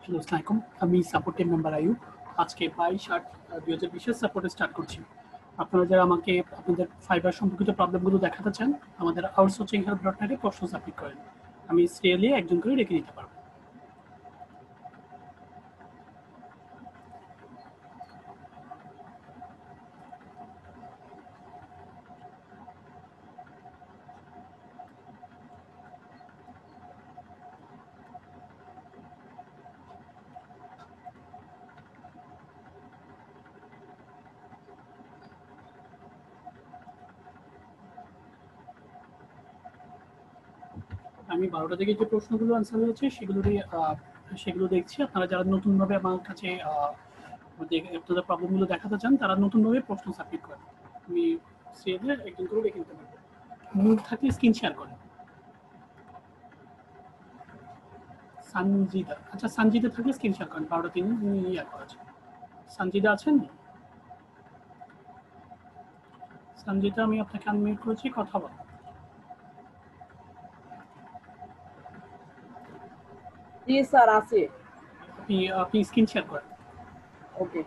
Hello, আসসালামু আলাইকুম। আমি সাপোর্ট টিম মেম্বার আইয়ুব। আজকে 22/8/2020 সাপোর্টে স্টার্ট করছি। আপনারা যারা আমাকে আপনাদের ফাইবার সম্পর্কিত প্রবলেমগুলো দেখাতে চান, আমাদের outsourcinghelp.net এ প্রশ্ন সাবমিট করেন। আমি সিরিয়ালি একজন করে রেখে দিতে পারবো। আমি 12টা থেকে যে প্রশ্নগুলো আনসার হয়েছে সেগুলো দেখছি। আপনারা যারা নতুনভাবে আমার কাছে আপনাদের প্রবলেমগুলো দেখাতে চান, তারা নতুনভাবে প্রশ্ন সাবমিট করেন। আমি সিরিয়ালি একজন করে রেখে দিতে পারবো। মুড থাকলে স্ক্রিন শেয়ার করেন। সঞ্জিদা, আচ্ছা সঞ্জিদা থাকলে স্ক্রিন শেয়ার করেন। 12টা 3 ইয়ার করা আছে। সঞ্জিদা আছেন? সঞ্জিদা, আমি আপনাকে আনমিউট করেছি, কথা বলেন। জি স্যার আছে। আপনি স্ক্রিন শেয়ার করেন। ওকে।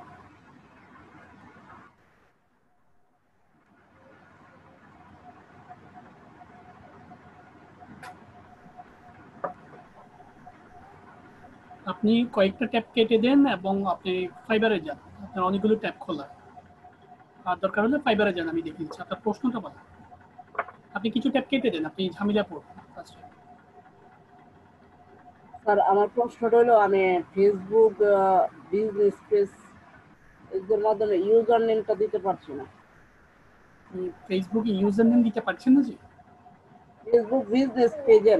আপনি কয়েকটা ট্যাব কেটে দেন এবং আপনি ফাইবারে যান। আপনার অনেকগুলো ট্যাব খোলা, আর দরকার হলে ফাইবারে যান, আমি দেখিয়ে দিচ্ছি। আপনার প্রশ্নটা বলেন। আপনি কিছু ট্যাব কেটে দেন, আপনি ঝামেলা পড়বেন ফার্স্টে। স্যার আমার প্রশ্নটা হলো, আমি ফেসবুক বিজনেস পেজ এর মাধ্যমে ইউজার নেমটা দিতে পারছি না। ফেসবুকে ইউজার নেম দিতে পারছেন না? যে ফেসবুক বিজনেস পেজের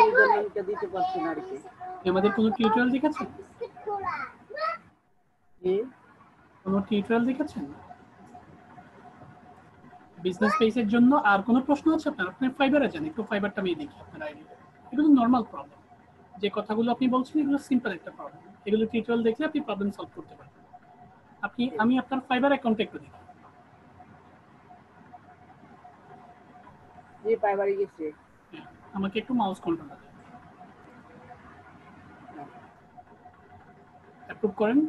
ইউজার নেমটা দিতে পারছি না আর কি। আমাদের কোনো টিউটোরিয়াল দেখেছেন? জি কোনো টিউটোরিয়াল দেখেছেন বিজনেস পেজের জন্য? আর কোনো প্রশ্ন আছে আপনার? আপনি ফাইবারে যান, একটু ফাইবারটা আমি দেখি আপনার আইডিটা। এগুলো নর্মাল প্রবলেম। যে কথাগুলো আপনি বলছেন এগুলো সিম্পল একটা প্রবলেম। এগুলো টিউটোরিয়াল দেখলে আপনি প্রবলেম সলভ করতে পারবেন। আমি আপনার ফাইবার অ্যাকাউন্টে একটু দেখি। জি ফাইবারে গেছি। হ্যাঁ, আমাকে একটু মাউস কন্ট্রোলটা দেন। অ্যাপ্রুভ করেন।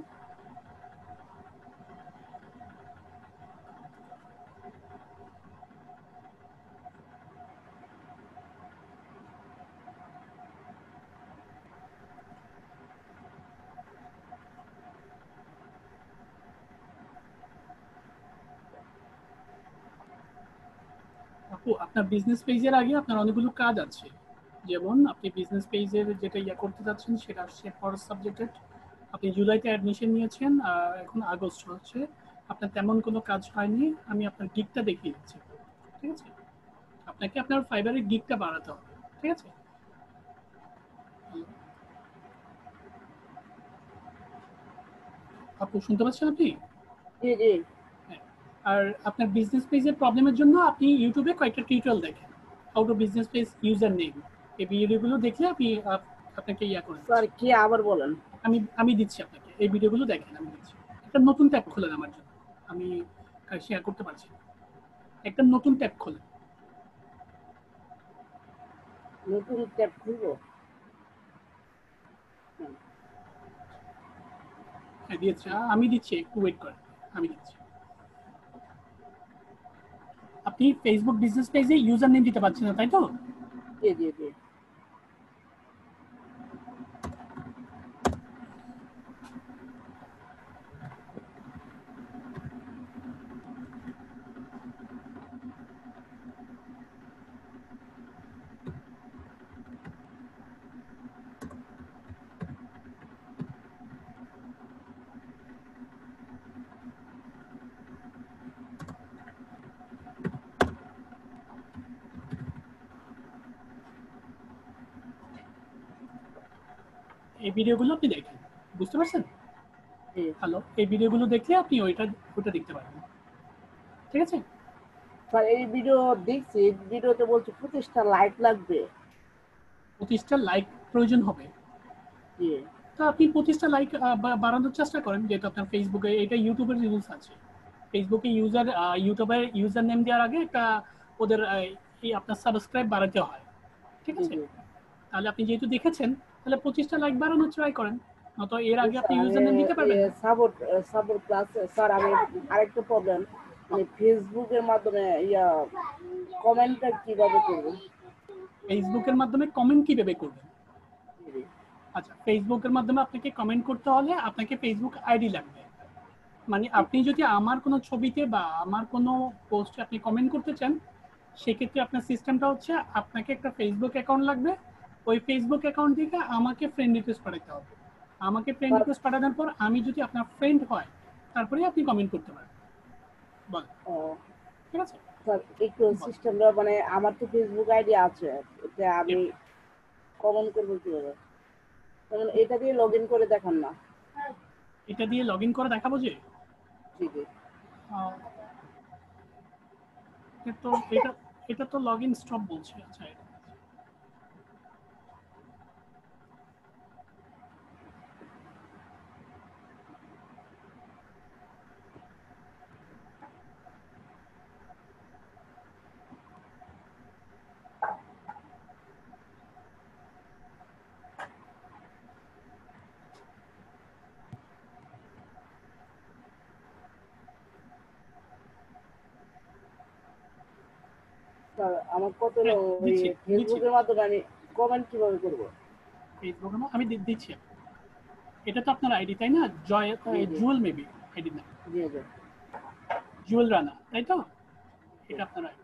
আপু, আপনার বিজনেস পেজের আগে আপনার অনেকগুলো কাজ আছে। যেমন আপনি বিজনেস পেজের যেটা করতে যাচ্ছেন সেটা আসছে ফরেস্ট সাবজেক্টেড। আপনি জুলাইতে অ্যাডমিশন নিয়েছেন, এখন আগস্ট হচ্ছে। আপনার তেমন কোনো কাজ হয়নি। আমি আপনার গিকটা দেখিয়ে দিচ্ছি, ঠিক আছে? আপনাকে আপনার ফাইবারের গিকটা বাড়াতে হবে, ঠিক আছে? আপু, শুনতে পাচ্ছেন আপনি? জি জি হ্যাঁ। আর আপনার বিজনেস পেজের প্রবলেমের জন্য আপনি ইউটিউবে কয়েকটা টিউটোরিয়াল দেখেন। How to business page user name. এই ভিডিওগুলো দেখলে আপনাকে করে স্যার, দিচ্ছি। কি আবার বলেন? আমি দিচ্ছি আপনাকে, এই ভিডিওগুলো দেখেন, আমি দিচ্ছি। একটা নতুন ট্যাব খোলেন আমার জন্য। আমি শেয়ার করতে পারছি না। একটা নতুন ট্যাব খোলেন। নতুন ট্যাব খুলবো? হ্যাঁ, দিয়েছি। আমি দিচ্ছি, একটু ওয়েট করেন। আমি দিচ্ছি। আপনি ফেসবুক বিজনেস পেজে ইউজার নেম দিতে পারছেন না, তাই তো? জি জি জি এই ভিডিওগুলো আপনি দেখেন, বুঝতে পারছেন? জি হ্যালো, এই ভিডিওগুলো দেখলে আপনি ওইটা দেখতে পারবেন, ঠিক আছে? স্যার, এই ভিডিও দেখছি। এই ভিডিওতে বলছে 25টা লাইক লাগবে। 25টা লাইক প্রয়োজন হবে। জি তো আপনি 25টা লাইক বাড়ানোর চেষ্টা করেন, যেহেতু আপনার ফেসবুকে, এটা ইউটিউবের রুলস আছে। ফেসবুকে ইউটিউবের ইউজার নেম দেওয়ার আগে একটা ওদের এই আপনার সাবস্ক্রাইব বাড়াতে হয়, ঠিক জি আছে? জি তাহলে আপনি যেহেতু দেখেছেন, তাহলে 25টা লাইক বাড়ানোর ট্রাই করেন। তো এর আগে স্যার আপনি আমি ইউজার নেম দিতে পারবেন না। সাপোর্ট সাপোর্ট ক্লাস স্যার আমি আরেকটা প্রবলেম মানে ফেসবুকের মাধ্যমে কমেন্টটা কিভাবে করব? ফেসবুকের মাধ্যমে কমেন্ট কিভাবে করবেন? আচ্ছা, ফেসবুকের মাধ্যমে আপনাকে কমেন্ট করতে হলে আপনাকে ফেসবুক আইডি লাগবে। মানে আপনি যদি আমার কোনো ছবিতে বা আমার কোনো পোস্টে আপনি কমেন্ট করতে চান, সেক্ষেত্রে আপনার সিস্টেমটা হচ্ছে আপনাকে একটা ফেসবুক অ্যাকাউন্ট লাগবে। ওই ফেসবুক অ্যাকাউন্ট থেকে আমাকে ফ্রেন্ড রিকোয়েস্ট পাঠাতে হবে। আমাকে ফ্রেন্ড স্যার রিকোয়েস্ট পাঠানোর পর আমি যদি আপনার ফ্রেন্ড হয়, তারপরে আপনি কমেন্ট করতে পারেন। বলেন, ঠিক আছে? স্যার একটু বলেন। সিস্টেমটা মানে আমার তো ফেসবুক আইডি আছে, এটা আমি এ- কমেন্ট করবো কিভাবে? যেমন এটা দিয়ে লগ ইন করে দেখান না। এটা দিয়ে লগ ইন করে দেখাবো যে জি জি। আহ, তো এটা এটা তো লগ ইন স্টপ বলছে। আচ্ছা, স্যার আমার কত হ্যাঁ, ওই দিচ্ছি দিচ্ছি ফেসবুকের দিচ্ছি। মাধ্যমে আমি কমেন্ট কিভাবে করব? ফেসবুক আমি দিচ্ছি। এটা তো আপনার আইডি তাই না? জয় জি জি জুয়েল মেবি আইডি না? জি জি। জুয়েল রানা, তাই তো? এটা আপনার আইডি।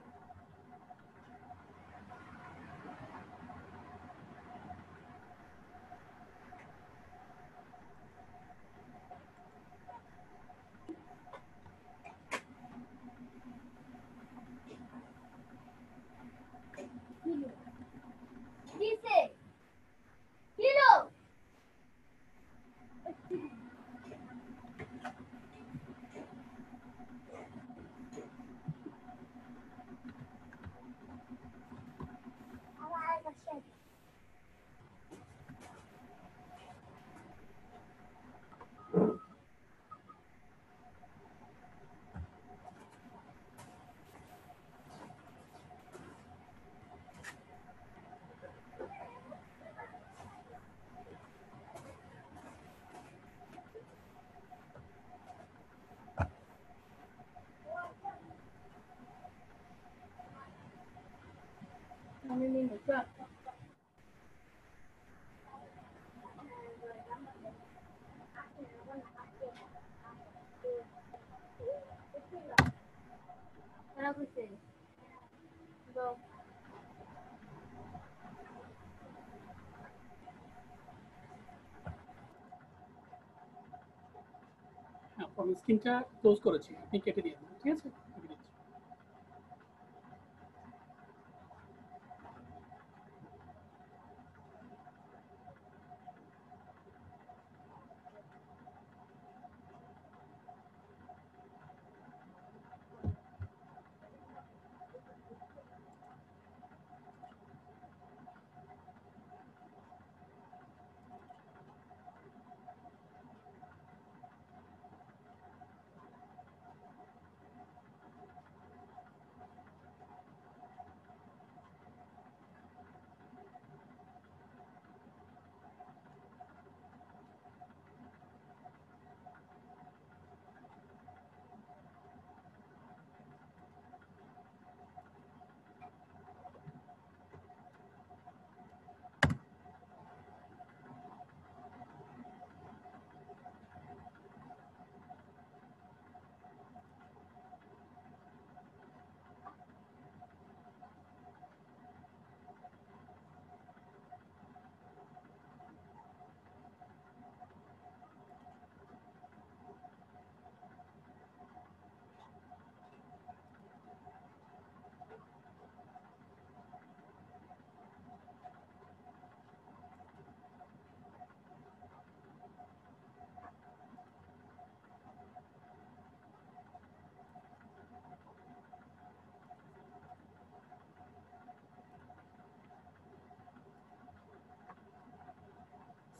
হ্যাঁ, আমি স্ক্রিনটা ক্লোজ করেছি, আপনি কেটে দিয়ে দেবেন, ঠিক আছে? আমি দিচ্ছি।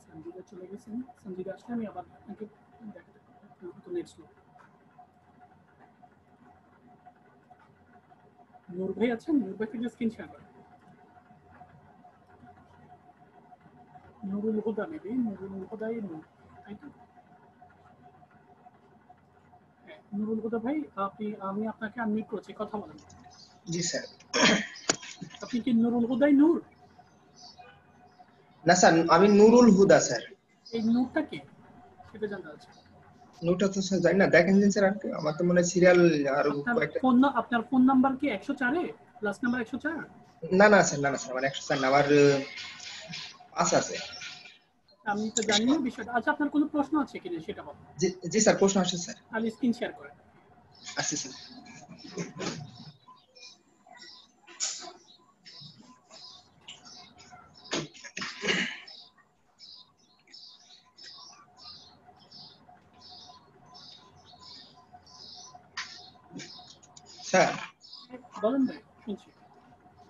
সঞ্জিদা চলে গেছেন। সঞ্জিদা আসলে আমি আবার আপনাকে দেখাতে পারবো। Net slow. নূর ভাই আছেন? নূর ভাই থেকে স্ক্রিন শেয়ার করেন। নুরুল হুদা মেবি, নুরুল হুদাই নূর। তাই তো? হ্যাঁ, নুরুল হুদা ভাই, আমি আপনাকে আনমিউট করছি, কথা বলেন। জি স্যার। আপনি কি নুরুল হুদাই নূর? না স্যার, আমি নুরুল হুদা স্যার। এই নূরটা কি সেটা জানতে চাচ্ছি। নোটা তো স্যার জানি না, দেখেন দিন স্যার। আমার তো মনে হয় সিরিয়াল আর কয়েকটা। আপনার ফোন নাম্বার কি 104 এ? Last number 104? না না স্যার, না না স্যার, আমার 100 না, আমার 5 আছে। আমি তো জানি না বিষয়টা। আচ্ছা, আপনার কোনো প্রশ্ন আছে কিনা সেটা বলুন। জি জি স্যার, প্রশ্ন আসছে স্যার। তাহলে স্ক্রিন শেয়ার করেন। আসছে স্যার। স্যার বলেন ভাই, শুনছি।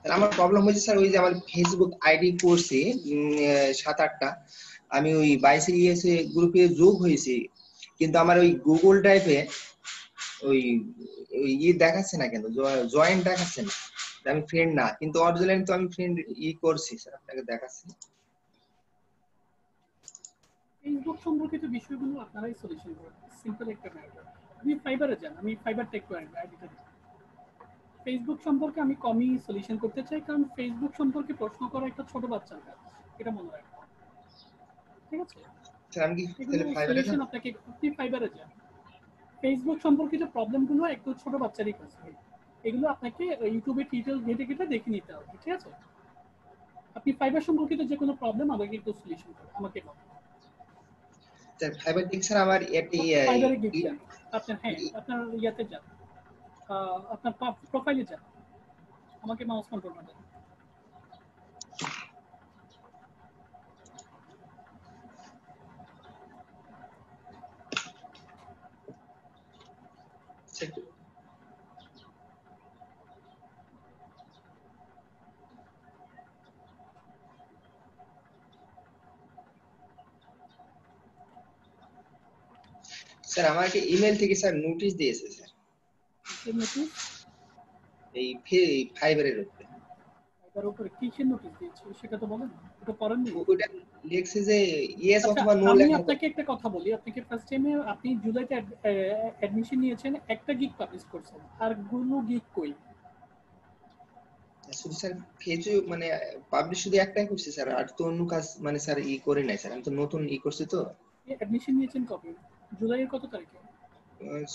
আমার প্রবলেম হয়েছে স্যার, ওই যে আমার ফেসবুক আইডি করছি 7-8টা, আমি ওই 22 গ্রুপে যোগ হয়েছি, কিন্তু আমার ওই গুগল ড্রাইভে ওই ওই দেখাচ্ছে না, কেন জয়েন দেখাচ্ছে না। আমি ফ্রেন্ড না, কিন্তু অরিজিনালি তো আমি ফ্রেন্ড করছি স্যার, আপনাকে দেখাচ্ছি। ফেসবুক সম্পর্কিত বিষয়গুলো আপনারাই সলিউশন করেন, সিম্পল একটা ম্যাটার। আপনি ফাইবারে যান, আমি ফাইবার টেক করেন আইডিটা। ফেসবুক সম্পর্কে আমি কমই সলিউশন করতে চাই, কারণ ফেসবুক সম্পর্কে প্রশ্ন করা একটা ছোট বাচ্চার কাজ, এটা মনে রাখবেন। ঠিক আছে? স্যার আমি কি এগুলো তাহলে ফাইবারে সলিউশন যাব? আপনি ফাইবারে যান। ফেসবুক সম্পর্কিত প্রবলেমগুলো একটু ছোট বাচ্চারই কাজ হয়, এগুলো আপনাকে ইউটিউবে টিউটোরিয়াল ঘেটে ঘেটে দেখে নিতে হবে। ঠিক আছে? আপনি ফাইবার সম্পর্কিত যে কোনো প্রবলেম আমাকে একটু সলিউশন করুন, আমাকে বলুন। স্যার ফাইবার ঠিক স্যার, আমার একটি ফাইবারে গিয়ে যান, আপনার ইয়াতে যান, আপনার প্রোফাইলে যান, আমাকে মাউস কন্ট্রোল দেন। স্যার আমার একটা ইমেল থেকে স্যার নোটিশ দিয়েছে স্যার, কিসের নোটিশ? এই ফাইবারের উপরে। ফাইবার উপরে কিসের নোটিশ দিয়েছে সেটা তো বলেন, এটা পড়েননি? ওটা লিখছে যে ইয়েস আচ্ছা, অথবা নো আমি লেখা। আপনাকে একটা কথা বলি। আপনাকে ফার্স্ট টাইমে আপনি জুলাইতে অ্যাডমিশন নিয়েছেন, একটা গিগ পাবলিশ করছেন, আর গুলো গিগ কই? শুধু স্যার ফেসবুক মানে পাবলিশ শুধু একটাই করছি স্যার, আর তো অন্য কাজ মানে স্যার করে নাই স্যার, আমি তো নতুন করছি তো। অ্যাডমিশন নিয়েছেন কবে? জুলাইয়ের কত তারিখে?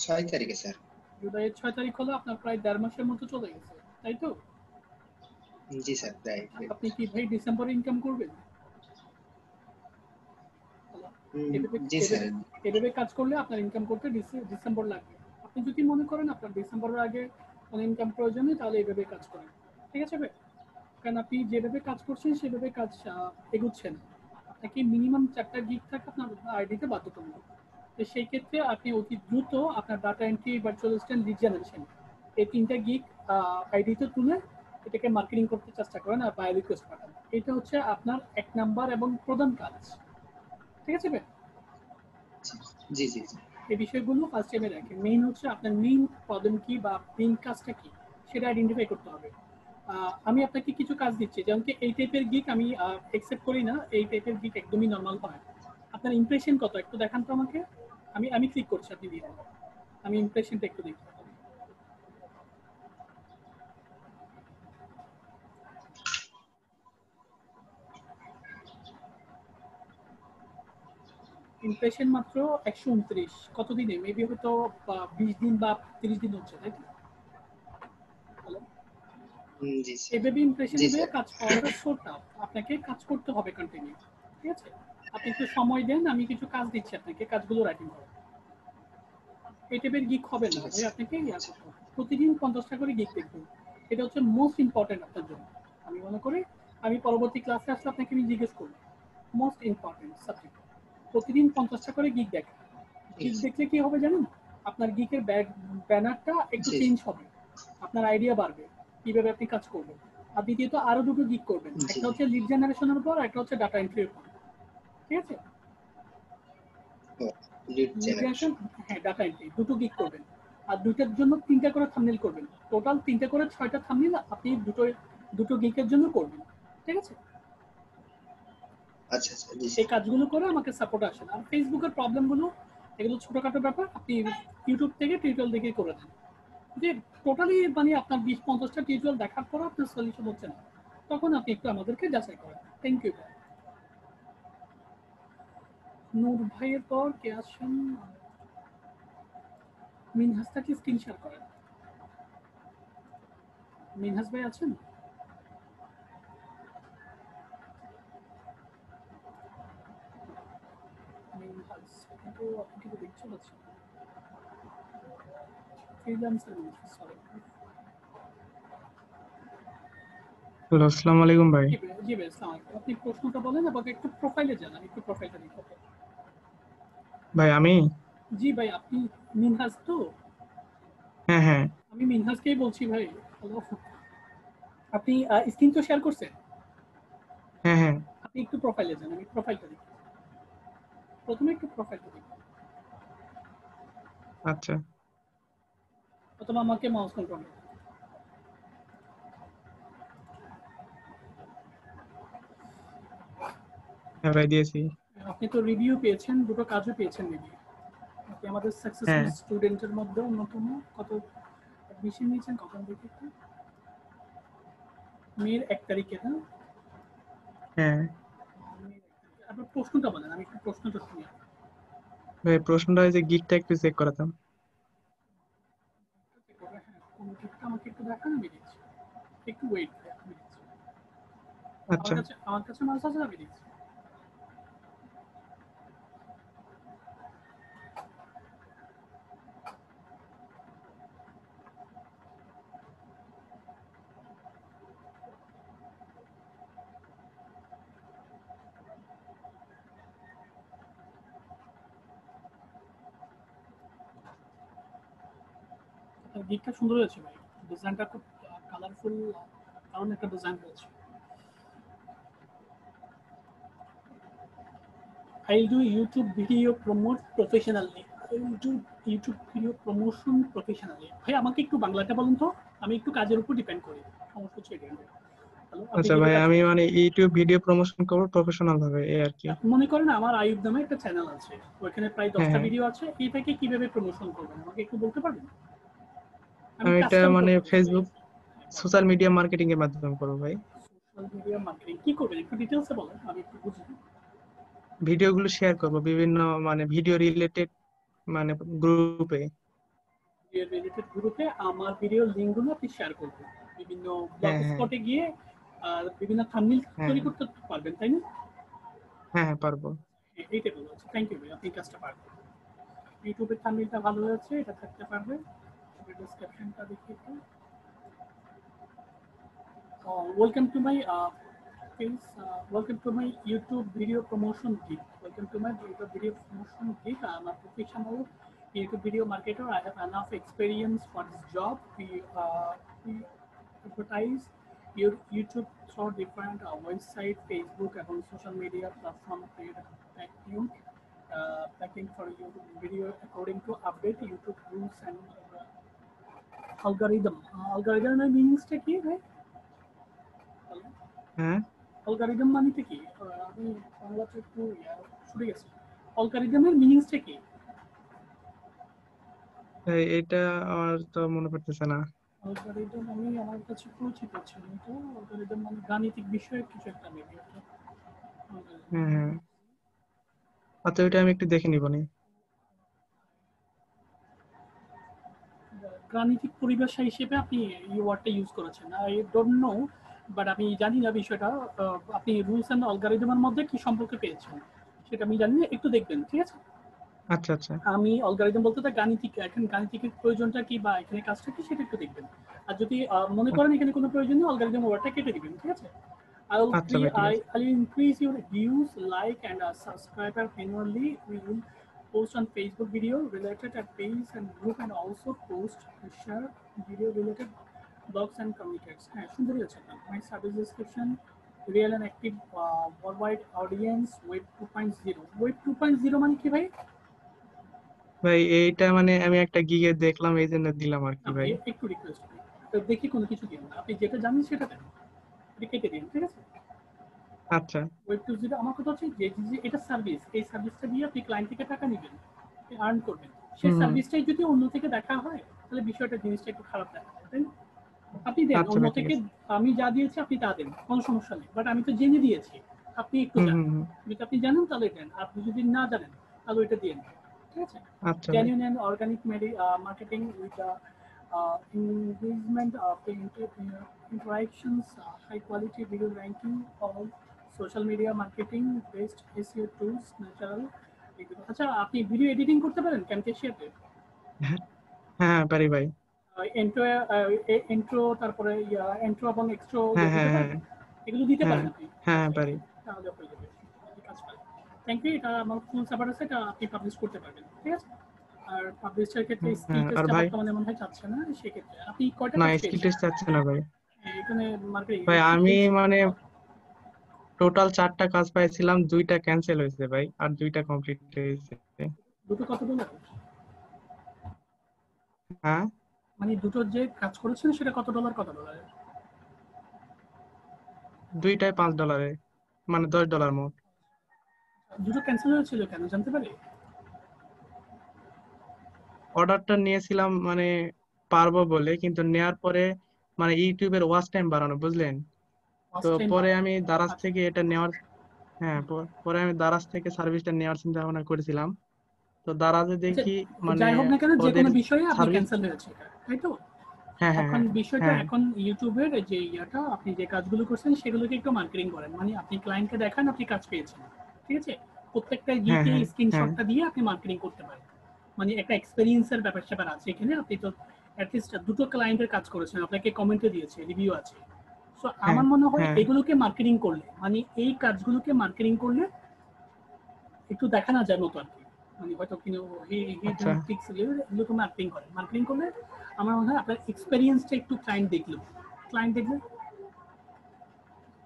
6 তারিখে স্যার। জুলাইয়ের 6 তারিখ হলো, আপনার প্রায় 1.5 মাসের মতো চলে গেছে, তাই তো? জি স্যার, তাই। আপনি কি ভাই ডিসেম্বরে ইনকাম করবেন? জি স্যার। এভাবে কাজ করলে আপনার ইনকাম করতে ডিসেম্বর লাগবে। আপনি যদি মনে করেন আপনার ডিসেম্বরের আগে কোনো ইনকাম প্রয়োজন নেই, তাহলে এভাবে কাজ করেন। ঠিক আছে ভাই? কারণ আপনি যেভাবে কাজ করছেন সেভাবে কাজ এগুচ্ছেন। আপনাকে মিনিমাম 4টা গিগ থাকে আপনার আইডিতে বাধ্যতামূলক। তো সেই ক্ষেত্রে আপনি অতি দ্রুত আপনার data entry, virtual assistant, lead generation, এই 3টা গিগ আইডিতে তুলে এটাকে মার্কেটিং করতে চেষ্টা করেন আর বাই রিকোয়েস্ট পাঠান। এটা হচ্ছে আপনার 1 নাম্বার এবং প্রধান কাজ। ঠিক আছে ভাই? জি জি জি। এই বিষয়গুলো ফার্স্ট টাইমে রাখেন। মেইন হচ্ছে আপনার মেইন প্রবলেম কি বা মেইন কাজটা কি সেটা আইডেন্টিফাই করতে হবে। আমি আপনাকে কিছু কাজ দিচ্ছি, যেমন কি এই টাইপের গিক আমি অ্যাকসেপ্ট করি না, এই টাইপের গিক একদমই নর্মাল হয়। আপনার ইমপ্রেশন কত একটু দেখান তো আমাকে। আমি ক্লিক করছি, আপনি দিয়ে দেন। আমি ইমপ্রেশনটা একটু দেখি। ইমপ্রেশন মাত্র 129। কতদিনে? মেবি হয়তো 20 দিন বা 30 দিন হচ্ছে, তাই তো? হ্যালো? জি স্যার। এভাবে ইমপ্রেশন জি দিয়ে স্যার। কাজ করাটা সো টাফ। আপনাকে কাজ করতে হবে কন্টিনিউ। ঠিক আছে? আপনি একটু সময় দেন, আমি কিছু কাজ দিচ্ছি আপনাকে, কাজগুলো রাইটিং করেন। এই টাইপের গিক হবে না ঠিক ভাই, আছে। আপনাকে ইয়া করতে হবে। প্রতিদিন 50টা করে গিক দেখবেন। এটা হচ্ছে মোস্ট ইম্পর্টেন্ট আপনার জন্য। আমি মনে করি আমি পরবর্তী ক্লাসে আসলে আপনাকে আমি জিজ্ঞেস করব মোস্ট ইম্পর্টেন্ট সাবজেক্ট। প্রতিদিন 50টা করে গিক দেখেন। ঠিক গিক আছে। দেখলে কি হবে জানেন? আপনার গিকের ব্যানারটা একটু জি চেঞ্জ হবে, আপনার আইডিয়া বাড়বে কিভাবে আপনি কাজ করবেন। আর দ্বিতীয়ত আরো দুটো গিক করবেন, জি একটা জি। হচ্ছে লিড জেনারেশনের উপর, একটা হচ্ছে ডাটা এন্ট্রির উপর। ঠিক আছে? Lead lead generation. জেনারেশন, হ্যাঁ, ডাটা এন্ট্রি দুটো গিক করবেন। আর দুইটার জন্য 3টা করে থাম্বনেল করবেন। টোটাল 3টা করে 6টা থাম্বনেল আপনি দুটো গিকের জন্য করবেন। ঠিক আছে? আচ্ছা আচ্ছা জি এই স্যার। কাজগুলো করে আমাকে সাপোর্ট আসেন। আর ফেসবুকের প্রবলেমগুলো এগুলো ছোটখাটো ব্যাপার, আপনি ইউটিউব থেকে টিউটোরিয়াল দেখে করে দেন। যে টোটালি মানে আপনার 20-50টা টিউটোরিয়াল দেখার পর আপনার সলিউশন হচ্ছে না, তখন আপনি একটু আমাদেরকে যাচাই করেন। Thank you. নূর ভাইয়ের পর কে আসেন? মিনহাজ থাকলে স্ক্রিন শেয়ার করেন। মিনহাজ ভাই আছেন? মিনহাজ কিন্তু আপনি কিন্তু দেখতে পাচ্ছেন ফ্রিল্যান্সার মিনহাজ, সরি। হ্যালো, আসসালামু আলাইকুম ভাই। জি ভাই, জি ভাই, আসসালামু আলাইকুম। আপনি প্রশ্নটা বলেন এবং একটু প্রোফাইলে যান, আমি একটু প্রোফাইলটা দেখব। ভাই আমি জি ভাই, আপনি মিনহাজ তো? হ্যাঁ হ্যাঁ আমি মিনহাজকেই বলছি ভাই। হ্যালো, আপনি স্ক্রিন তো শেয়ার করছেন? হ্যাঁ হ্যাঁ আপনি একটু প্রোফাইলে যান, আমি প্রোফাইলটা দেখি। প্রথমে একটু প্রোফাইলটা দেখি, আচ্ছা। অথবা আমাকে মাউস কন্ট্রোল। হ্যাঁ ভাই দিয়েছি। আপনি তো রিভিউ পেয়েছেন, দুটো কাজও পেয়েছেন রিভিউ। আপনি আমাদের সাকসেসফুল হ্যাঁ স্টুডেন্টের মধ্যে অন্যতম। কত অ্যাডমিশন নিয়েছেন কখন দেখি একটু? মেয়ের 1 তারিখে না? হ্যাঁ আপনার প্রশ্নটা বলেন, আমি একটু প্রশ্নটা শুনি। ভাই প্রশ্নটা হয়েছে গিকটা একটু চেক করাতাম। হ্যাঁ, কোন দিকটা আমাকে একটু দেখান, আমি দিচ্ছি। একটু ওয়েট, আমি দিচ্ছি। আচ্ছা আমার কাছে মাছ আছে, আমি দিচ্ছি। আপনার গিকটা সুন্দর হয়েছে ভাই, ডিজাইনটা খুব কালারফুল, দারুণ একটা ডিজাইন হয়েছে। I'll do YouTube video promote professionally. I'll do YouTube video promotion professionally. ভাই আমাকে একটু বাংলাটা বলুন তো, আমি একটু কাজের উপর ডিপেন্ড করি। সমস্যা হচ্ছে এটা। হ্যালো, আপনি আচ্ছা যেটা ভাই কাজ আমি করছেন, মানে ইউটিউব ভিডিও প্রমোশন করবো প্রফেশনাল ভাবে এই আর কি। মনে করেন আমার আইয়ুব নামে একটা চ্যানেল আছে, ওইখানে প্রায় হ্যাঁ 10টা হ্যাঁ ভিডিও আছে, এটাকে কিভাবে প্রমোশন করবেন আমাকে একটু বলতে পারবেন? আমি আমি এটা কাস্টম মানে করতে চাই। ফেসবুক সোশ্যাল মিডিয়া মার্কেটিং এর মাধ্যমে করবো ভাই। সোশ্যাল মিডিয়া মার্কেটিং কি করবেন একটু ডিটেইলসে বলেন, আমি একটু বুঝি। ভিডিওগুলো শেয়ার করবো বিভিন্ন মানে ভিডিও রিলেটেড মানে গ্রুপে। ভিডিও রিলেটেড গ্রুপে আমার ভিডিও লিঙ্কগুলো আপনি শেয়ার করবেন, বিভিন্ন ব্লগ হ্যাঁ হ্যাঁ স্পটে গিয়ে বিভিন্ন থাম্বনেল হ্যাঁ তৈরি করতে পারবেন, তাই না? হ্যাঁ হ্যাঁ পারবো। এইটাই বলা হচ্ছে। থ্যাংক ইউ ভাই, আপনি কাজটা পারবেন। ইউটিউবের থাম্বনেলটা ভালো হয়েছে, এটা থাকতে পারবে। ডেসক্রিপশনটা দেখি একটু। Welcome to my page. Welcome to my YouTube video promotion gig. Welcome to my YouTube video promotion gig. I'm a professional YouTube video marketer. I have enough experience for this job. We advertise your YouTube through different website, Facebook, and social media platform. Create packing for YouTube video according to update YouTube rules and algorithm. Algorithm means কি ভাই? হ্যাঁ algorithm মানেটা কি? আমি বাংলাতে একটু ছুটে গেছি। অ্যালগরিদমের মিনিংসটা কি? ভাই এটা আমার তো মনে পড়তেছে না। অ্যালগরিদম আমি আমার কাছে পরিচিত ছিল তো। অ্যালগরিদম মানে গাণিতিক বিষয়ের কিছু একটা মেবি। হ্যাঁ হ্যাঁ আচ্ছা ওইটা আমি একটু দেখে নিব নি। গাণিতিক পরিভাষা হিসেবে আপনি এই ওয়ার্ডটা ইউজ করেছেন। আই ডোন্ট নো, বাট আমি জানি না বিষয়টা। আপনি রুলস অ্যান্ড অ্যালগরিদমের মধ্যে কি সম্পর্ক পেয়েছেন সেটা আমি জানি না, একটু দেখবেন, ঠিক আছে? আচ্ছা আচ্ছা আমি অ্যালগরিদম বলতে তো গাণিতিক, এখন গাণিতিকের প্রয়োজনটা কি বা এখানে কাজটা কি সেটা একটু দেখবেন। আর যদি মনে করেন এখানে কোনো প্রয়োজন নেই, অ্যালগরিদম ওয়ার্ডটা কেটে দিবেন, ঠিক আছে? আচ্ছা ভাই ঠিক আছে। I'll increase your views, like and subscriber annually. We will post on Facebook video related at page and group, and also post and share video related blogs and communicates. হ্যাঁ, সুন্দরই আছে। My service description, real and active worldwide audience, web 2.0. Web 2.0 মানে কি ভাই? ভাই এইটা মানে আমি একটা গিগে দেখলাম এই জন্য দিলাম আর কি না ভাই, ভাই। একটু রিকোয়েস্ট করি, তো দেখি কোনো কিছু দিন না, আপনি যেটা জানেন সেটা দেন, এটা কেটে দিন, ঠিক আছে? আচ্ছা। ওয়েব 2.0 আমার কথা হচ্ছে যে এটা সার্ভিস, এই সার্ভিসটা দিয়ে আপনি ক্লায়েন্ট থেকে টাকা নেবেন, আর্ন করবেন। সেই হুম। সার্ভিসটাই যদি অন্য থেকে দেখা হয় তাহলে বিষয়টা জিনিসটা একটু খারাপ দেখা যায়, তাই না? আপনি দেন আচ্ছা অন্য ভাই ঠিক থেকে, আছে। আমি যা দিয়েছি আপনি তা দেন, কোনো সমস্যা নেই, বাট আমি তো জেনে দিয়েছি, আপনি একটু হুম জানেন, হুম হুম। যদি আপনি জানেন তাহলে দেন, আপনি যদি না জানেন তাহলে ওইটা দিয়ে নেন, ঠিক আছে? আচ্ছা ভাই। Genuine and organic marketing with the engagement of the interactions, high quality video ranking, all social media marketing based SEO tools, natural. আচ্ছা, আপনি ভিডিও এডিটিং করতে পারেন ক্যামকেশিয়াতে? হ্যাঁ হ্যাঁ পারি ভাই। ইন্ট্রো, ইন্ট্রো, তারপরে ইন্ট্রো এবং এক্সট্রো হ্যাঁ দিতে হ্যাঁ পারেন? হ্যাঁ এগুলো দিতে হ্যাঁ পারেন আপনি? হ্যাঁ আচ্ছা, পারি। তাহলে হয়ে যাবে, আপনি কাজ পারেন। থ্যাংক ইউ, এটা আমার ফুল সাপোর্ট আছে, এটা আপনি পাবলিশ করতে পারবেন, ঠিক আছে? আর পাবলিশের ক্ষেত্রে স্কিল হ্যাঁ আর টেস্টটা ভাই, বর্তমানে মনে হয় চাচ্ছে না, সেক্ষেত্রে আপনি কয়টা না কাজ স্কিল পেয়েছেন টেস্ট চাচ্ছে না ভাই। এখানে মার্কেটিং? ভাই আমি মানে টোটাল 4টা কাজ পাইছিলাম, 2টা ক্যান্সেল হয়েছে ভাই, আর 2টা কমপ্লিট হয়েছে। দুটো কত ডলার? হ্যাঁ, মানে দুটো যে কাজ করেছেন সেটা কত ডলার, কত ডলারের? 2টায় $5, মানে $10 মোট। দুটো ক্যান্সেল হয়েছিল কেন জানতে পারি? অর্ডারটা নিয়েছিলাম মানে পারবো বলে, কিন্তু নেয়ার পরে মানে ইউটিউবের ওয়াচ টাইম বাড়ানো, বুঝলেন? তো ফার্স্ট টাইম পরে বাড়ানো? আমি দারাজ আচ্ছা, থেকে এটা নেওয়ার, হ্যাঁ পরে আমি দারাজ থেকে সার্ভিসটা নেওয়ার চিন্তা ভাবনা করেছিলাম। তো দারাজে আচ্ছা, দেখি মানে যাই হোক না কেন, যে ওদের কোনো বিষয়ে আপনি সার্ভিস, ক্যান্সেল হয়েছে এটা, তাই তো? হ্যাঁ হ্যাঁ এখন হ্যাঁ বিষয়টা, হ্যাঁ এখন ইউটিউবের যে ইয়াটা, আপনি যে কাজগুলো করছেন সেগুলোকে একটু মার্কেটিং করেন, মানে আপনি ক্লায়েন্টকে দেখান আপনি কাজ পেয়েছেন, ঠিক আছে? প্রত্যেকটা হ্যাঁ গিকে হ্যাঁ হ্যাঁ স্ক্রিনশটটা দিয়ে আপনি মার্কেটিং করতে পারেন, মানে একটা এক্সপেরিয়েন্সের ব্যাপার স্যাপার আছে এখানে। আপনি তো অ্যাটলিস্ট দুটো ক্লায়েন্টের কাজ করেছেন, আপনাকে কমেন্টে দিয়েছে, রিভিউ আছে। সো হ্যাঁ আমার মনে হয় হ্যাঁ। এগুলোকে মার্কেটিং করলে, মানে এই কাজগুলোকে মার্কেটিং করলে একটু দেখানো যায় মতো আর কি, মানে হয়তো কিন্তু আচ্ছা। টিক্স এগুলোকে মার্কেটিং করে, মার্কেটিং করলে আমার মনে হয় আপনার এক্সপেরিয়েন্সটা একটু ক্লায়েন্ট দেখলে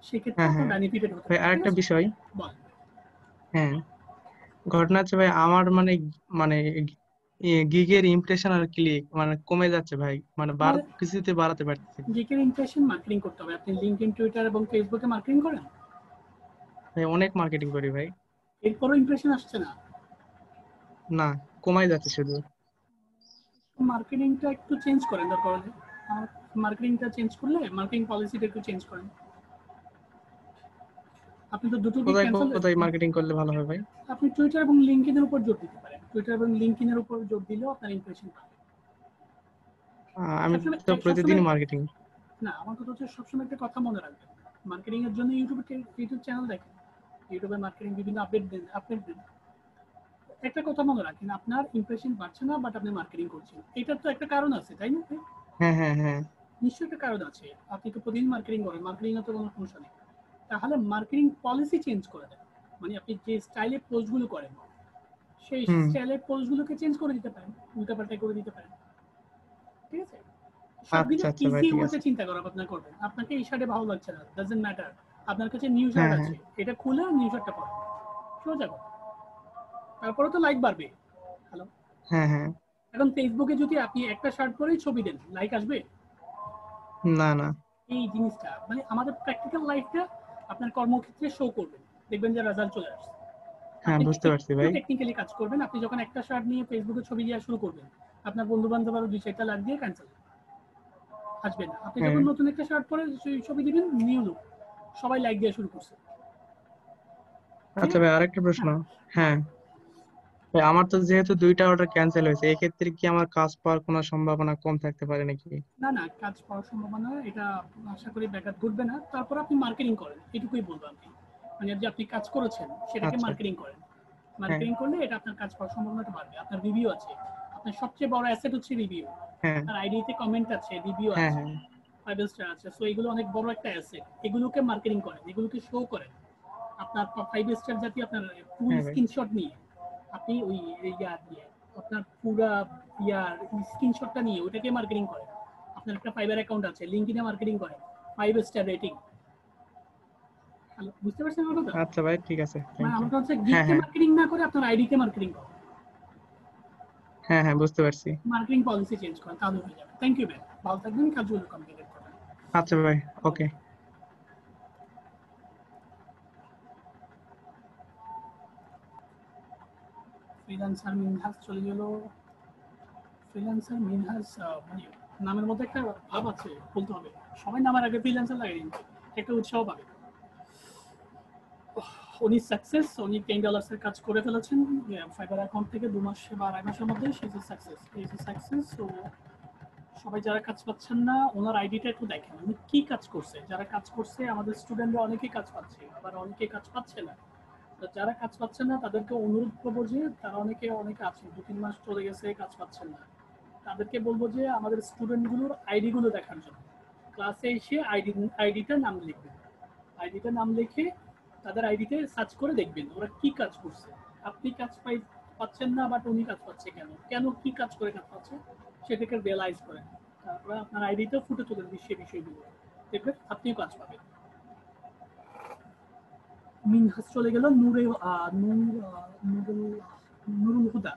সেক্ষেত্রে হ্যাঁ আপনার হ্যাঁ বেনিফিটেড হতে ভাই, পারে, ঠিক আরেকটা আছে? বিষয়। বল। হ্যাঁ, ঘটনা হচ্ছে ভাই আমার মানে মানে গিগের ইমপ্রেশন আর ক্লিক মানে কমে যাচ্ছে ভাই, মানে তাহলে কিছুতে বাড়াতে পারতেছি না। গিকের ইমপ্রেশন মার্কেটিং করতে হবে। আপনি লিঙ্কডইন, টুইটার এবং ফেসবুকে মার্কেটিং করেন, ভাই অনেক মার্কেটিং করি ভাই। এরপরও ইমপ্রেশন আসছে না? না, কমাই যাচ্ছে শুধু। মার্কেটিংটা একটু চেঞ্জ করেন দরকার হলে, মার্কেটিংটা চেঞ্জ করলে, মার্কেটিং পলিসিটা একটু চেঞ্জ করেন। আপনি তো দুটো গিগ কোথায় ক্যান্সেল হয়েছে। কোথায় মার্কেটিং করলে ভালো হয় ভাই? আপনি টুইটার এবং লিঙ্কডইনের উপর জোর দিতে পারেন, টুইটার এবং লিঙ্কডইনের উপর জোর দিলেও আপনার ইমপ্রেশন পাবে। আমি সবসময় তো সবসময় প্রতিদিনই মার্কেটিং। না, আমার কথা হচ্ছে সবসময় একটা কথা মনে রাখবেন, মার্কেটিং এর জন্য ইউটিউব চ্যানেল দেখেন, ইউটিউবে মার্কেটিং বিভিন্ন আপডেট দেন। একটা কথা মনে রাখেন, আপনার ইমপ্রেশন বাড়ছে না, বাট আপনি মার্কেটিং করছেন, এটার তো একটা কারণ আছে, তাই না? হ্যাঁ হ্যাঁ হ্যাঁ নিশ্চয়ই একটা কারণ আছে। আপনি তো প্রতিদিন মার্কেটিং করেন, মার্কেটিং এ তো কোনো সমস্যা নেই। তাহলে মার্কেটিং পলিসি চেঞ্জ করে দেন, মানে আপনি যে স্টাইলে পোস্টগুলো করেন সেই হুম। স্টাইলের পোস্টগুলোকে চেঞ্জ করে দিতে পারেন, উল্টাপাল্টা করে দিতে পারেন, ঠিক আছে? সবদিকে আচ্ছা আচ্ছা ভাই ইজি ঠিক আছে। ওয়েতে চিন্তা করা আপনার করবেন। আপনাকে এই শার্টে ভালো লাগছে না, ডাজন্ট ম্যাটার, আপনার কাছে নিউ শার্ট হ্যাঁ হ্যাঁ আছে, এটা খুলে নিউ শার্টটা পরেন, সোজা কথা। তারপরে তো লাইক বাড়বে। হ্যালো, হ্যাঁ হ্যাঁ। এখন ফেসবুকে যদি আপনি একটা শার্ট পরেই ছবি দেন, লাইক আসবে? না না। এই জিনিসটা মানে আমাদের প্র্যাকটিক্যাল লাইফটা আপনার কর্মক্ষেত্রে শো করবে, দেখবেন যে রেজাল্ট চলে আসছে। হ্যাঁ আপনি বুঝতে পারছি একটু ভাই। টেকনিক্যালি কাজ করবেন, আপনি যখন একটা শার্ট নিয়ে ফেসবুকে ছবি দেওয়া শুরু করবেন, আপনার বন্ধু বান্ধব আরো 2-4টা লাইক দিয়ে ক্যান্সেল আসবে না। আপনি হ্যাঁ। যখন নতুন একটা শার্ট পরে ছবি দিবেন, নিউ লুক, সবাই লাইক দেওয়া শুরু করছে, ঠিক আচ্ছা আছে? ভাই, আরেকটা প্রশ্ন। হ্যাঁ, বল। হ্যাঁ ভাই, আমার তো যেহেতু 2টা অর্ডার ক্যান্সেল হয়েছে, এক্ষেত্রে কি আমার কাজ পাওয়ার কোনো সম্ভাবনা কম থাকতে পারে নাকি? না না, কাজ পাওয়ার সম্ভাবনা এটা আশা করি ব্যাঘাত ঘটবে না। তারপর আপনি মার্কেটিং করেন, এটুকুই বলবো আমি, মানে যে আপনি কাজ করেছেন সেটাকে আচ্ছা। মার্কেটিং করেন। হ্যাঁ মার্কেটিং করলে এটা আপনার কাজ পাওয়ার সম্ভাবনাটা বাড়বে। আপনার রিভিউ আছে, আপনার সবচেয়ে বড় অ্যাসেট হচ্ছে রিভিউ। হ্যাঁ আপনার আইডিতে কমেন্ট আছে, রিভিউ হ্যাঁ আছে, হ্যাঁ 5 স্টার আছে, সো এগুলো অনেক বড় একটা অ্যাসেট। এগুলোকে মার্কেটিং করেন, এগুলোকে শো করেন। আপনার 5 স্টার জাতীয় আপনার ফুল হ্যাঁ ভাই। স্ক্রিনশট নিয়ে আপনি ওই ইয়ার দিয়ে আপনার পুরা ইয়ার স্ক্রিনশটটা নিয়ে ওটাকে মার্কেটিং করেন। আপনার একটা ফাইবার অ্যাকাউন্ট আছে, লিঙ্কডইনে মার্কেটিং করেন, 5 স্টার রেটিং। হ্যালো, বুঝতে পারছেন আমার কথা? আচ্ছা ভাই ঠিক আছে, মানে থ্যাংক ইউ। আমার কথা হচ্ছে হ্যাঁ গিগকে হ্যাঁ মার্কেটিং না করে আপনার আইডিকে মার্কেটিং করেন, হ্যাঁ হ্যাঁ বুঝতে পারছি। মার্কেটিং পলিসি চেঞ্জ করেন, তাহলে হয়ে যাবে। থ্যাংক ইউ ম্যাম, ভালো থাকবেন, কাজগুলো কমপ্লিট করেন। আচ্ছা ভাই, ওকে। ফ্রিল্যান্সার মিনহাজ চলে গেল। ফ্রিল্যান্সার মিনহাজ মানে নামের মধ্যে একটা ভাব আছে, বলতে হবে সবাই নামের আগে ফ্রিল্যান্সার লাগাই দিন, একটা উৎসাহ পাবে। উনি সাকসেস, উনি $10 এর কাজ করে ফেলেছেন ফাইবার অ্যাকাউন্ট থেকে 2 মাস বা 2.5 মাসের মধ্যে। সাকসেস। তো সবাই যারা কাজ পাচ্ছেন না ওনার আইডিটা একটু দেখেন উনি কি কাজ করছে। যারা কাজ করছে আমাদের স্টুডেন্টরা অনেকেই কাজ পাচ্ছে, আবার অনেকেই কাজ পাচ্ছে না। তো যারা কাজ পাচ্ছে না তাদেরকে অনুরোধ করবো যে তারা অনেকে আছেন 2-3 মাস চলে গেছে কাজ পাচ্ছেন না, তাদেরকে বলবো যে আমাদের স্টুডেন্টগুলোর আইডিগুলো দেখার জন্য ক্লাসে এসে আইডিটা নাম লিখবেন। আইডিটা নাম লিখে তাদের আইডিতে সার্চ করে দেখবেন ওরা কি কাজ করছে। আপনি কাজ পাচ্ছেন না বাট উনি কাজ পাচ্ছে কেন কি কাজ করে কাজ পাচ্ছে সেটাকে রিয়েলাইজ করেন। তারপরে আপনার আইডিতেও ফুটে তোলেন বিষয়গুলো, দেখবেন আপনিও কাজ পাবেন। মিনহাজ চলে গেল। Nurul Huda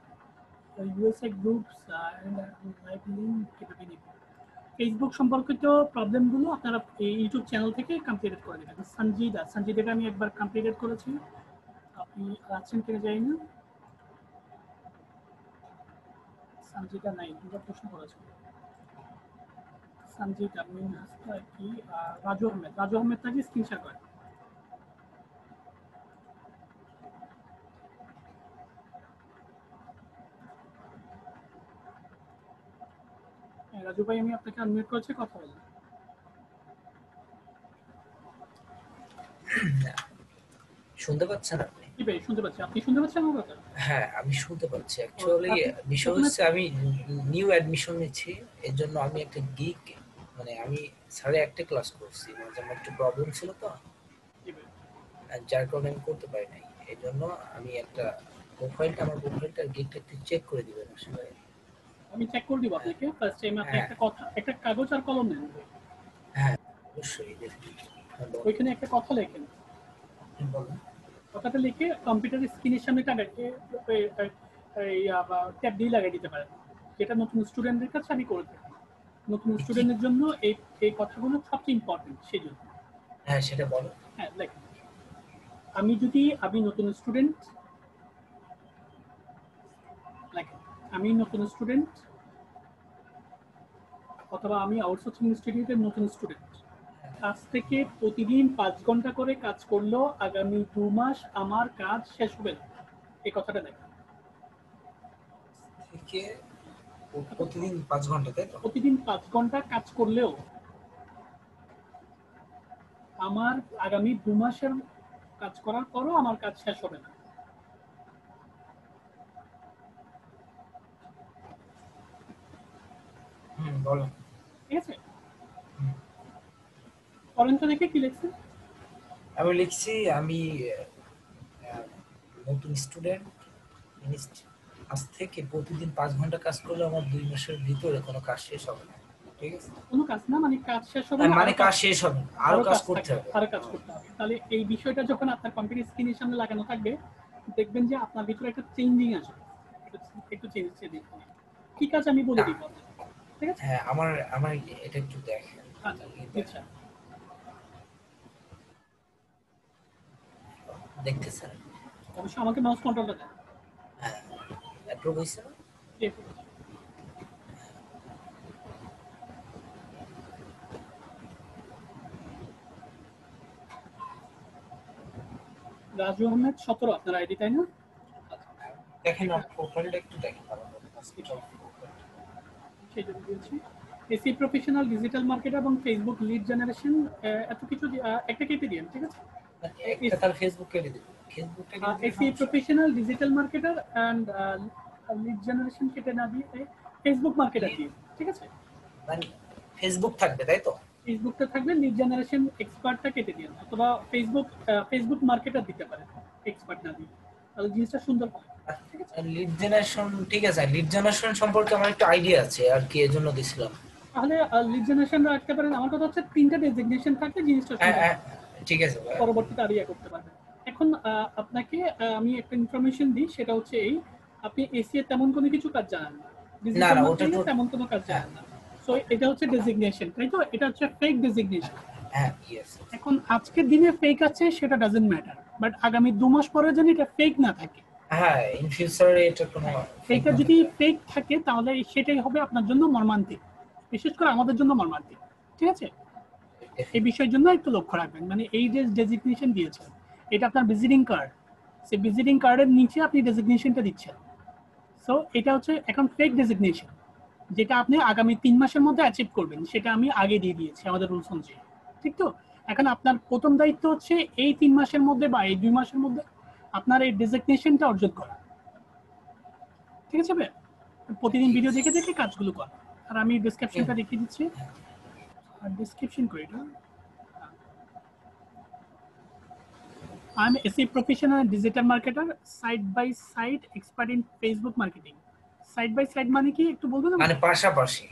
USA groups Facebook সম্পর্কিত প্রবলেমগুলো আপনারা এই ইউটিউব চ্যানেল থেকে কমপ্লিট করে দেবেন। সঞ্জিদাকে আমি একবার কমপ্লিট করেছি, আপনি আছেন কিনা জানি না। সঞ্জিদা নাই, দুটো প্রশ্ন করেছেন। সঞ্জিদা মিনহাজটা কি? রাজু আহমেদ তাকে স্ক্রিনশট করেন। রাজু ভাই আমি আপনাকে আনমিউট করেছি, কথা বলুন। শুনতে পাচ্ছেন আপনি? জি ভাই শুনতে পাচ্ছি, আপনি শুনতে পাচ্ছেন আমার কথা? হ্যাঁ আমি শুনতে পাচ্ছি। অ্যাকচুয়ালি বিষয় হচ্ছে আমি নিউ অ্যাডমিশন নিচ্ছি, এর জন্য আমি একটা গিগ মানে আমি সাড়ে একটা ক্লাস করছি, মানে আমার একটু প্রবলেম ছিল তো যার কারণে আমি করতে পারি নাই। এই জন্য আমি একটা আমার প্রোফাইলটা গিগটা একটু চেক করে দিবেন আসলে। আমি চেক করে দিব আপনাকে। ফার্স্ট টাইম আপনি একটা কাগজ আর কলম নেন। হ্যাঁ অবশ্যই দেখুন, ওইখানে একটা কথা লেখেন, কথাটা লিখে কম্পিউটারের স্ক্রিনের সামনে ট্যাব দিয়ে লাগিয়ে দিতে পারেন, যেটা নতুন স্টুডেন্টদের কাছে আমি করে থাকি। নতুন স্টুডেন্টের জন্য এই কথাগুলো সবচেয়ে ইম্পর্টেন্ট, সেই জন্য। হ্যাঁ সেটা বলো। হ্যাঁ লেখেন, আমি নতুন স্টুডেন্ট অথবা আমি আউটসোর্সিং ইনস্টিটিউটের নতুন স্টুডেন্ট। কাজ থেকে প্রতিদিন 5 ঘন্টা করে কাজ করলেও আগামী 2 মাস আমার কাজ শেষ হবে না, এই কথাটা দেখেন। প্রতিদিন 5 ঘন্টা, তাই তো? প্রতিদিন 5 ঘন্টা কাজ করলেও আমার আগামী 2 মাসের কাজ করার পরও আমার কাজ শেষ হবে না। বলো। ঠিক আছে, করেন তো দেখে কি লিখছেন? আমি লিখছি আমি নতুন স্টুডেন্ট, আজ থেকে প্রতিদিন 5 ঘন্টা কাজ করলে আমার 2 মাসের ভিতরে কোনো কাজ শেষ হবে না। ঠিক আছে, কোনো কাজ না, মানে কাজ শেষ হবে না, মানে কাজ শেষ হবে, আরো কাজ করতে হবে, তাহলে এই বিষয়টা যখন আপনার কম্পিউটার স্ক্রিনের সামনে লাগানো থাকবে দেখবেন যে আপনার ভিতরে একটা চেঞ্জিং আসবে, একটু চেঞ্জ কি কাজ আমি বলে দিব। ঠিক আছে, হ্যাঁ আমার এটা একটু দেখেন। আচ্ছা দেখতেছেন? অবশ্যই আমাকে মাউস কন্ট্রোলটা দেন। হ্যাঁ অ্যাপ্রুভ হইছে। রাজু আহমেদ 17 আপনার আইডি, তাই না? দেখেন প্রোফাইলটা একটু দেখেন। সেই জন্য বলছি এসি প্রফেশনাল ডিজিটাল মার্কেটার এবং ফেসবুক লিড জেনারেশন এত কিছু একটা কেটে দিন। ঠিক আছে, একটা তার ফেসবুক কেটে দিন। ফেসবুকটা as a professional digital marketer and lead generation কেটে না দিয়ে ফেসবুক মার্কেটার দিন। ঠিক আছে, মানে ফেসবুক থাকবে তাই তো? ফেসবুকটা থাকবে, লিড জেনারেশন এক্সপার্টটা কেটে দিন, অথবা ফেসবুক মার্কেটার দিতে পারেন এক্সপার্ট না দিয়ে, তাহলে জিনিসটা সুন্দর হবে। ঠিক আছে, লিড জেনারেশন ঠিক আছে। লিড জেনারেশন সম্পর্কে আমার একটু আইডিয়া আছে আর কি, এর জন্য দিছিলাম। তাহলে লিড জেনারেশন রাখতে পারেন। আমার কথা হচ্ছে 3টা ডেজিগনেশন থাকলে জিনিসটা সুন্দর, ঠিক আছে, পরবর্তীতে আর করতে পারবেন। এখন আপনাকে আমি একটা ইনফরমেশন দিই, সেটা হচ্ছে এই, আপনি এসিএ তেমন কোনো কিছু কাজ জানেন না, ডিজিটাল মার্কেটিং তেমন কোনো কাজ জানেন না। সো এটা হচ্ছে ডেজিগনেশন, তাই তো? এটা হচ্ছে ফেক ডেজিগনেশন। হ্যাঁ ইয়েস। এখন আজকের দিনে ফেক আছে সেটা ডাজন্ট ম্যাটার, বাট আগামী 2 মাস পরে যদি এটা ফেক না থাকে হ্যাঁ, ইন ফিউচারে এটা কোনো ফেক এটা না যদি থাকলে। ফেক থাকে তাহলে সেটাই হবে আপনার জন্য মর্মান্তিক, বিশেষ করে আমাদের জন্য মর্মান্তিক। ঠিক আছে, এই বিষয়ের জন্য একটু লক্ষ্য রাখবেন। মানে এই যে ডেজিগনেশন দিয়েছেন, এটা আপনার ভিজিটিং কার্ড, সেই ভিজিটিং কার্ডের নিচে আপনি ডেজিগনেশনটা দিচ্ছেন। সো এটা হচ্ছে এখন ফেক ডেজিগনেশন, যেটা আপনি আগামী 3 মাসের মধ্যে অ্যাচিভ করবেন, সেটা আমি আগে দিয়ে দিয়েছি আমাদের রুলস অনুযায়ী। ঠিক তো? এখন আপনার প্রথম দায়িত্ব হচ্ছে এই 3 মাসের মধ্যে বা এই 2 মাসের মধ্যে আপনার এই ডেজিগনেশনটা অর্জন করা। ঠিক আছে ভাই? প্রতিদিন ঠিক ভিডিও আছে। দেখে দেখে কাজগুলো করা। আর আমি ডেসক্রিপশনটা দেখিয়ে দিচ্ছি। আর ডেসক্রিপশন করি এটা। I'm a professional digital marketer, side by side expert in Facebook marketing. Side by side মানে কি একটু বলবেন মানে আমাকে? পাশাপাশি,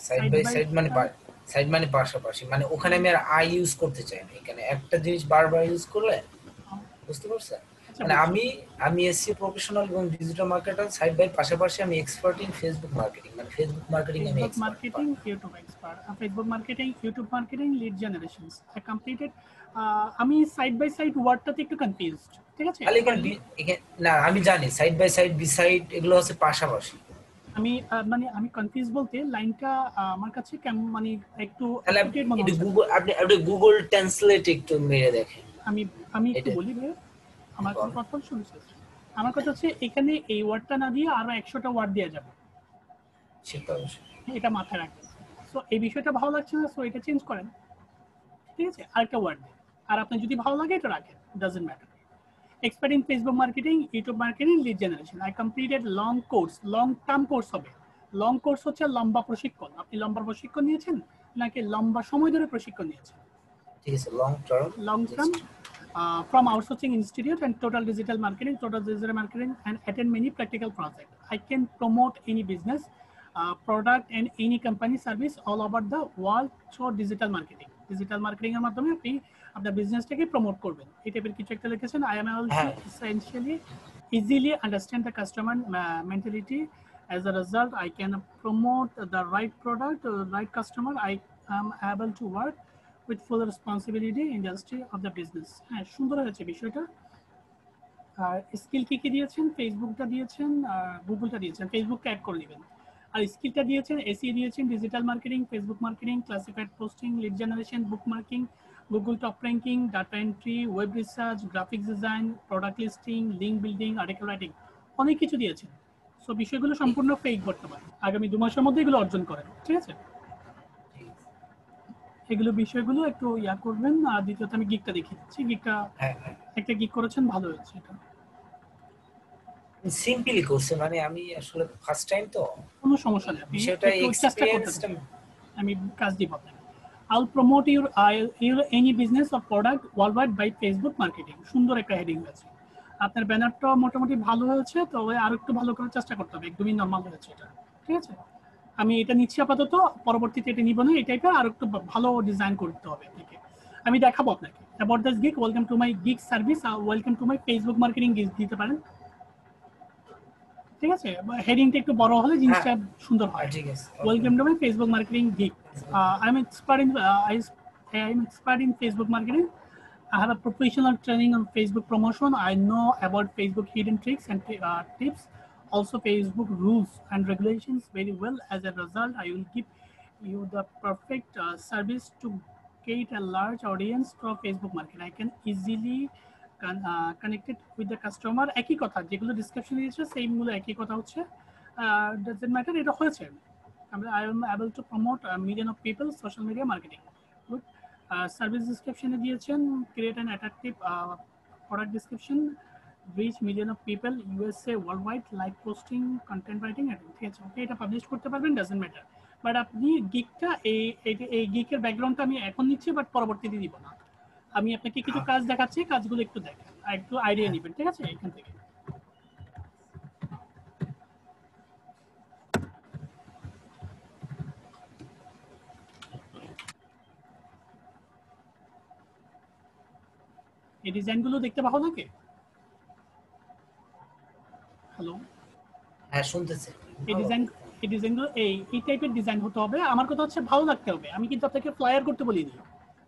side side bye bye side মানে সাইড। সাইড মানে পাশাপাশি, মানে ওখানে আমি আর আই ইউজ করতে চাই না। এখানে একটা জিনিস বারবার ইউজ করলে, বুঝতে পারছেন? আচ্ছা মানে বুঝছি। আমি এসসি প্রফেশনাল এবং ডিজিটাল মার্কেটার, সাইড বাই পাশাপাশি আমি এক্সপার্ট ইন ফেসবুক মার্কেটিং, মানে ফেসবুক মার্কেটিং আমি Facebook expert. marketing, YouTube expert. Facebook marketing, YouTube marketing, lead generations. I completed. আমি সাইড বাই সাইড ওয়ার্ডটাতে একটু কনফিউজড। ঠিক আছে? তাহলে এখানে না, আমি জানি সাইড বাই সাইড বিসাইড এগুলো হচ্ছে পাশাপাশি। আমি মানে আমি কনফিউজ বলতে লাইনটা আমার কাছে কেমন মানে একটু তাহলে অ্যাপ্রোপ্রিয়েট মনে এটা হচ্ছে না। গুগল, আপনি গুগল ট্রান্সলেট একটু মেরে দেখেন। আমি আমি একটু এটা বলি ভাই, আমার কোনো কথা শুনছে। আমার কথা হচ্ছে এখানে এই ওয়ার্ডটা না দিয়ে আরো 100টা ওয়ার্ড দেওয়া যাবে, সেটা অবশ্যই। এটা মাথায় রাখবেন। সো এই বিষয়টা ভালো লাগছে না, সো এটা চেঞ্জ করেন। ঠিক আছে, আরেকটা ওয়ার্ড দিন। আর আপনার যদি ভালো লাগে এটা রাখেন, doesn't matter. Expert in Facebook marketing, YouTube marketing, lead generation. I completed long course, long term course হবে। লং কোর্স হচ্ছে লম্বা প্রশিক্ষণ। আপনি লম্বা প্রশিক্ষণ নিয়েছেন নাকি লম্বা সময় ধরে প্রশিক্ষণ নিয়েছেন? ঠিক আছে, long term. Long term, from outsourcing institute and total digital marketing and attend many practical projects. I can promote any business, product and any company service all over the world through digital marketing. Digital marketing এর মাধ্যমে আপনি আপনার বিজনেসটাকে promote করবেন। এই টাইপের কিছু একটা লিখেছেন। I am also হ্যাঁ, essentially easily understand the customer mentality. As a result, I can promote the right product, right customer. I am able to work with full responsibility industry of the business. হ্যাঁ, সুন্দর হয়েছে বিষয়টা। আর skill কি কি দিয়েছেন? ফেসবুকটা দিয়েছেন, গুগলটা দিয়েছেন, ফেসবুকটা অ্যাড করে দিবেন। আর স্কিলটা দিয়েছেন, এসইও দিয়েছেন, digital marketing, Facebook marketing, classified posting, lead generation, bookmarking, Google top ranking, data entry, web research, graphics design, product listing, link building, article writing, অনেক কিছু দিয়েছেন। সো বিষয়গুলো সম্পূর্ণ ফেক বর্তমান। আগামী 2 মাসের মধ্যে এগুলো অর্জন করেন। ঠিক আছে, এগুলো বিষয়গুলো একটু ইয়া করবেন। আর দ্বিতীয়ত আমি গিকটা দেখিয়ে দিচ্ছি। গিকটা হ্যাঁ, একটা গিক করেছেন, ভালো হয়েছে এটা। সিম্পলি করছে, মানে আমি আসলে ফার্স্ট টাইম তো, কোনো সমস্যা নেই, আপনি বিষয়টা একটু চেষ্টা করতে এক্সপেরিয়েন্সটা। থাকুন, আমি কাজ দিব আপনাকে। I'll promote your any business or product worldwide by Facebook marketing. সুন্দর একটা হেডিং হয়েছে। আপনার ব্যানারটা মোটামুটি ভালো হয়েছে, তবে আরো একটু ভালো করার চেষ্টা করতে হবে। একদমই নরমাল হয়েছে এটা। ঠিক আছে, আমি এটা নিচ্ছি আপাতত, পরবর্তীতে এটা নিব না। এই টাইপের আরো একটু ভালো ডিজাইন করতে হবে আপনাকে। আমি দেখাবো আপনাকে। About this gig, welcome to my gig service, welcome to my Facebook marketing gig দিতে পারেন। ঠিক আছে, হেডিংটা একটু বড় হলে জিনিসটা সুন্দর হয়। ঠিক আছে, Welcome to my Facebook marketing gig. I'm expert in Facebook marketing. I have a professional training on Facebook promotion. I know about Facebook hidden tricks and tips, also Facebook rules and regulations very well. As a result, I will give you the perfect service to get a large audience through Facebook marketing. I can easily connected with the customer. একই কথা যেগুলো ডিসক্রিপশনে দিয়েছে same গুলো একই কথা হচ্ছে। doesn't matter, এটা হয়েছে। I am able to promote a million of people social media marketing. Good. Service description দিয়েছেন, create an attractive product description, reach million of people USA worldwide, live posting, content writing, ঠিক আছে, ওকে এটা publish করতে পারবেন, doesn't matter. But আপনি গিকটা এই গিকের ব্যাকগ্রাউন্ডটা আমি এখন নিচ্ছি, বাট পরবর্তীতে দিব না। আমি আপনাকে কিছু কাজ দেখাচ্ছি, কাজগুলো একটু দেখেন আর একটু আইডিয়া নেবেন। ঠিক আছে, এখান থেকে এই ডিজাইনগুলো দেখতে ভালো লাগে। হ্যালো, হ্যাঁ শুনতেছি। এই ডিজাইনগুলো এই টাইপের ডিজাইন হতে হবে। আমার কথা হচ্ছে ভালো লাগতে হবে। আমি কিন্তু আপনাকে ফ্লায়ার করতে বলিনি,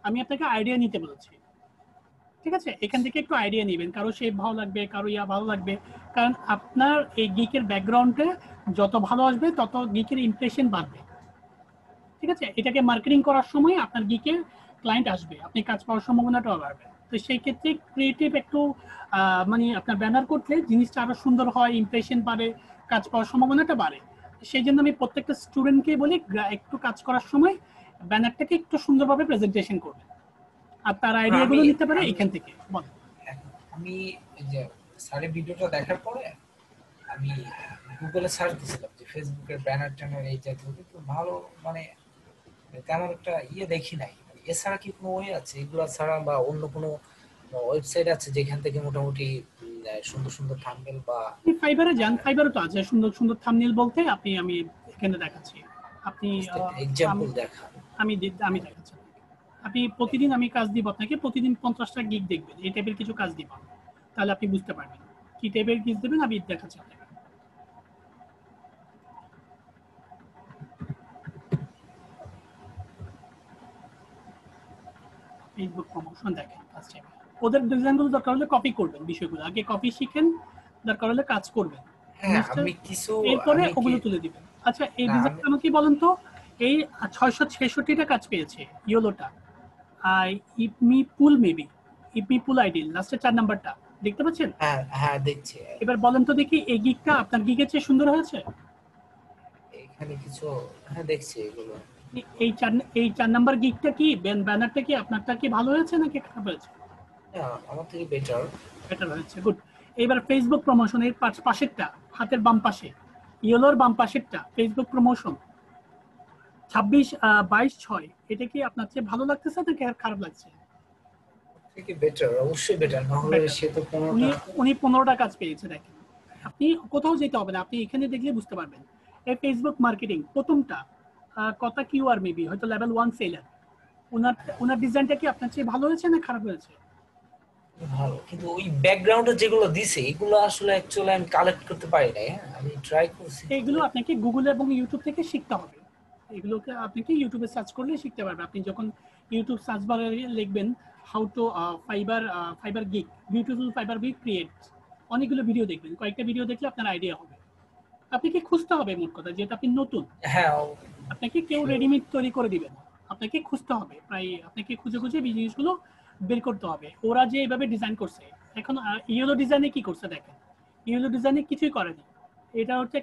আমি আপনাকে আইডিয়া নিতে বলেছি। ঠিক আছে, এখান থেকে একটু আইডিয়া নেবেন, কারো শেপ ভালো লাগবে, কারো ইয়া ভালো লাগবে, কারণ আপনার এই গিকের ব্যাকগ্রাউন্ডে যত ভালো আসবে তত গিকের ইমপ্রেশন বাড়বে। ঠিক আছে, এটাকে মার্কেটিং করার সময় আপনার গিকে ক্লায়েন্ট আসবে, আপনি কাজ পাওয়ার সম্ভাবনাটাও বাড়বে। তো সেই ক্ষেত্রে ক্রিয়েটিভ একটু মানে আপনার ব্যানার করলে জিনিসটা আরো সুন্দর হয়, ইমপ্রেশন বাড়ে, কাজ পাওয়ার সম্ভাবনাটা বাড়ে। সেই জন্য আমি প্রত্যেকটা স্টুডেন্টকে বলি একটু কাজ করার সময় ব্যানারটাকে একটু সুন্দরভাবে প্রেজেন্টেশন করবে, আর তার আইডিয়াগুলো নিতে পারে এখান থেকে। বল। আমি এই যে স্যারের ভিডিওটা দেখার পরে আমি গুগলে সার্চ দিয়েছিলাম যে ফেসবুকের ব্যানার ট্যানার এই জাতীয়, কিন্তু ভালো মানে তেমন একটা দেখি নাই। এছাড়া কি কোনো ওয়ে আছে এগুলো ছাড়া, বা অন্য কোনো ওয়েবসাইট আছে যেখান থেকে মোটামুটি সুন্দর সুন্দর থাম্বনেল বা ফাইবারে যান, ফাইবারে তো আছে সুন্দর সুন্দর থাম্বনেল বলতে। আমি এখানে দেখাচ্ছি, আপনি এক্সাম্পল দেখান। আমি দেখাচ্ছি। আপনি প্রতিদিন আমি কাজ দিব আপনাকে, প্রতিদিন 50টা গিগ দেখবেন, এই টাইপের কিছু কাজ দিব, তাহলে আপনি বুঝতে পারবেন কি টাইপের গিগ দেবেন। আমি দেখাচ্ছি আপনাকে। ফেসবুক প্রমোশন দেখেন, ফার্স্ট টাইম ওদের ডিজাইনগুলো দরকার হলে কপি করবেন, বিষয়গুলো আগে কপি শিখেন, দরকার হলে কাজ করবেন, এরপরে ওগুলো তুলে দিবেন। আচ্ছা, এই ডিজাইনটা আমাকে বলেন তো, এই 666টা কাজ পেয়েছে ইয়োলোটা, ইপমি পুল মেবি, ইপমি পুল আইডি লাস্টে 4 নাম্বারটা দেখতে পাচ্ছেন? হ্যাঁ দেখছি। এবার বলেন তো দেখি, এই গিগটা আপনার গিগের চেয়ে সুন্দর হয়েছে? এখানে কিছু দেখছি এগুলো। এই 4 নাম্বার গিগটা কি ব্যানারটা কি আপনারটা কি ভালো হয়েছে নাকি খারাপ হয়েছে? আমার থেকে বেটার হয়েছে, গুড। এবার ফেসবুক প্রমোশনের পাশেরটা, হাতের বাম পাশে, ইয়েলোর বাম পাশেরটা ফেসবুক প্রমোশন 26/22/6, এটা কি আপনার চেয়ে ভালো লাগতেছে নাকি খারাপ লাগছে? থেকে বেটার, অবশ্যই বেটার, না হলে সে তো 15টা উনি 15টা কাজ পেয়েছে। দেখেন, আপনি কোথাও যেতে হবে না, আপনি এখানে দেখলে বুঝতে পারবেন। এই ফেসবুক মার্কেটিং প্রথমটা কথা কিউআর মেবি হয়তো লেভেল 1 সেলার, ওনার ডিজাইনটা কি আপনার চেয়ে ভালো হয়েছে না খারাপ হয়েছে? ভালো, কিন্তু ওই ব্যাকগ্রাউন্ডে যেগুলো দিছে এগুলো আসলে অ্যাকচুয়ালি আমি কালেক্ট করতে পারি না। আমি ট্রাই করছি, এগুলো আপনাকে গুগল এবং ইউটিউব থেকে শিখতে হবে। এগুলোকে আপনাকে ইউটিউবে সার্চ করলে শিখতে পারবেন। আপনি যখন ইউটিউব সার্চ বারে লিখবেন how to fibre gig, beautiful fibre gig create, অনেকগুলো ভিডিও দেখবেন, কয়েকটা ভিডিও দেখলে আপনার আইডিয়া হবে। আপনাকে খুঁজতে হবে, মোট কথা যেটা আপনি নতুন, আপনাকে কেউ রেডিমেড তৈরি করে দিবে না, আপনাকে খুঁজতে হবে, প্রায় আপনাকে খুঁজে খুঁজে জিনিসগুলো বের করতে হবে। ওরা যে এইভাবে ডিজাইন করছে, এখন ইয়েলো ডিজাইনে কি করছে দেখেন, ইয়েলো ডিজাইনে কিছুই করেনি, এটা হচ্ছে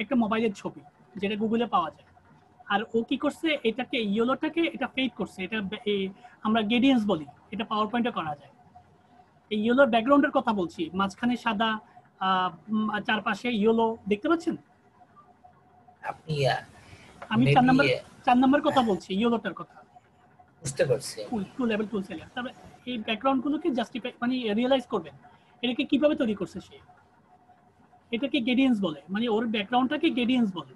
একটা মোবাইলের ছবি যেটা গুগলে পাওয়া যায়। আর ও কি করছে, এটাকে ইয়েলোটাকে এটা ফেড করছে, এটা আমরা গ্রেডিয়েন্টস বলি, এটা পাওয়ার পয়েন্টে করা যায়। এই ইয়েলোর ব্যাকগ্রাউন্ডের কথা বলছি, মাঝখানে সাদা, চারপাশে ইয়েলো, দেখতে পাচ্ছেন? আপনি আমি 4 নাম্বার কথা বলছি, ইয়েলোটার কথা। বুঝতে পারছি। টু লেভেল টুল সেলার। তবে এই ব্যাকগ্রাউন্ডগুলোকে জাস্টিফাই মানে রিয়েলাইজ করবেন এটাকে কিভাবে তৈরি করছে সে। এটাকে গ্রেডিয়েন্টস বলে, মানে ওর ব্যাকগ্রাউন্ডটাকে গ্রেডিয়েন্টস বলে।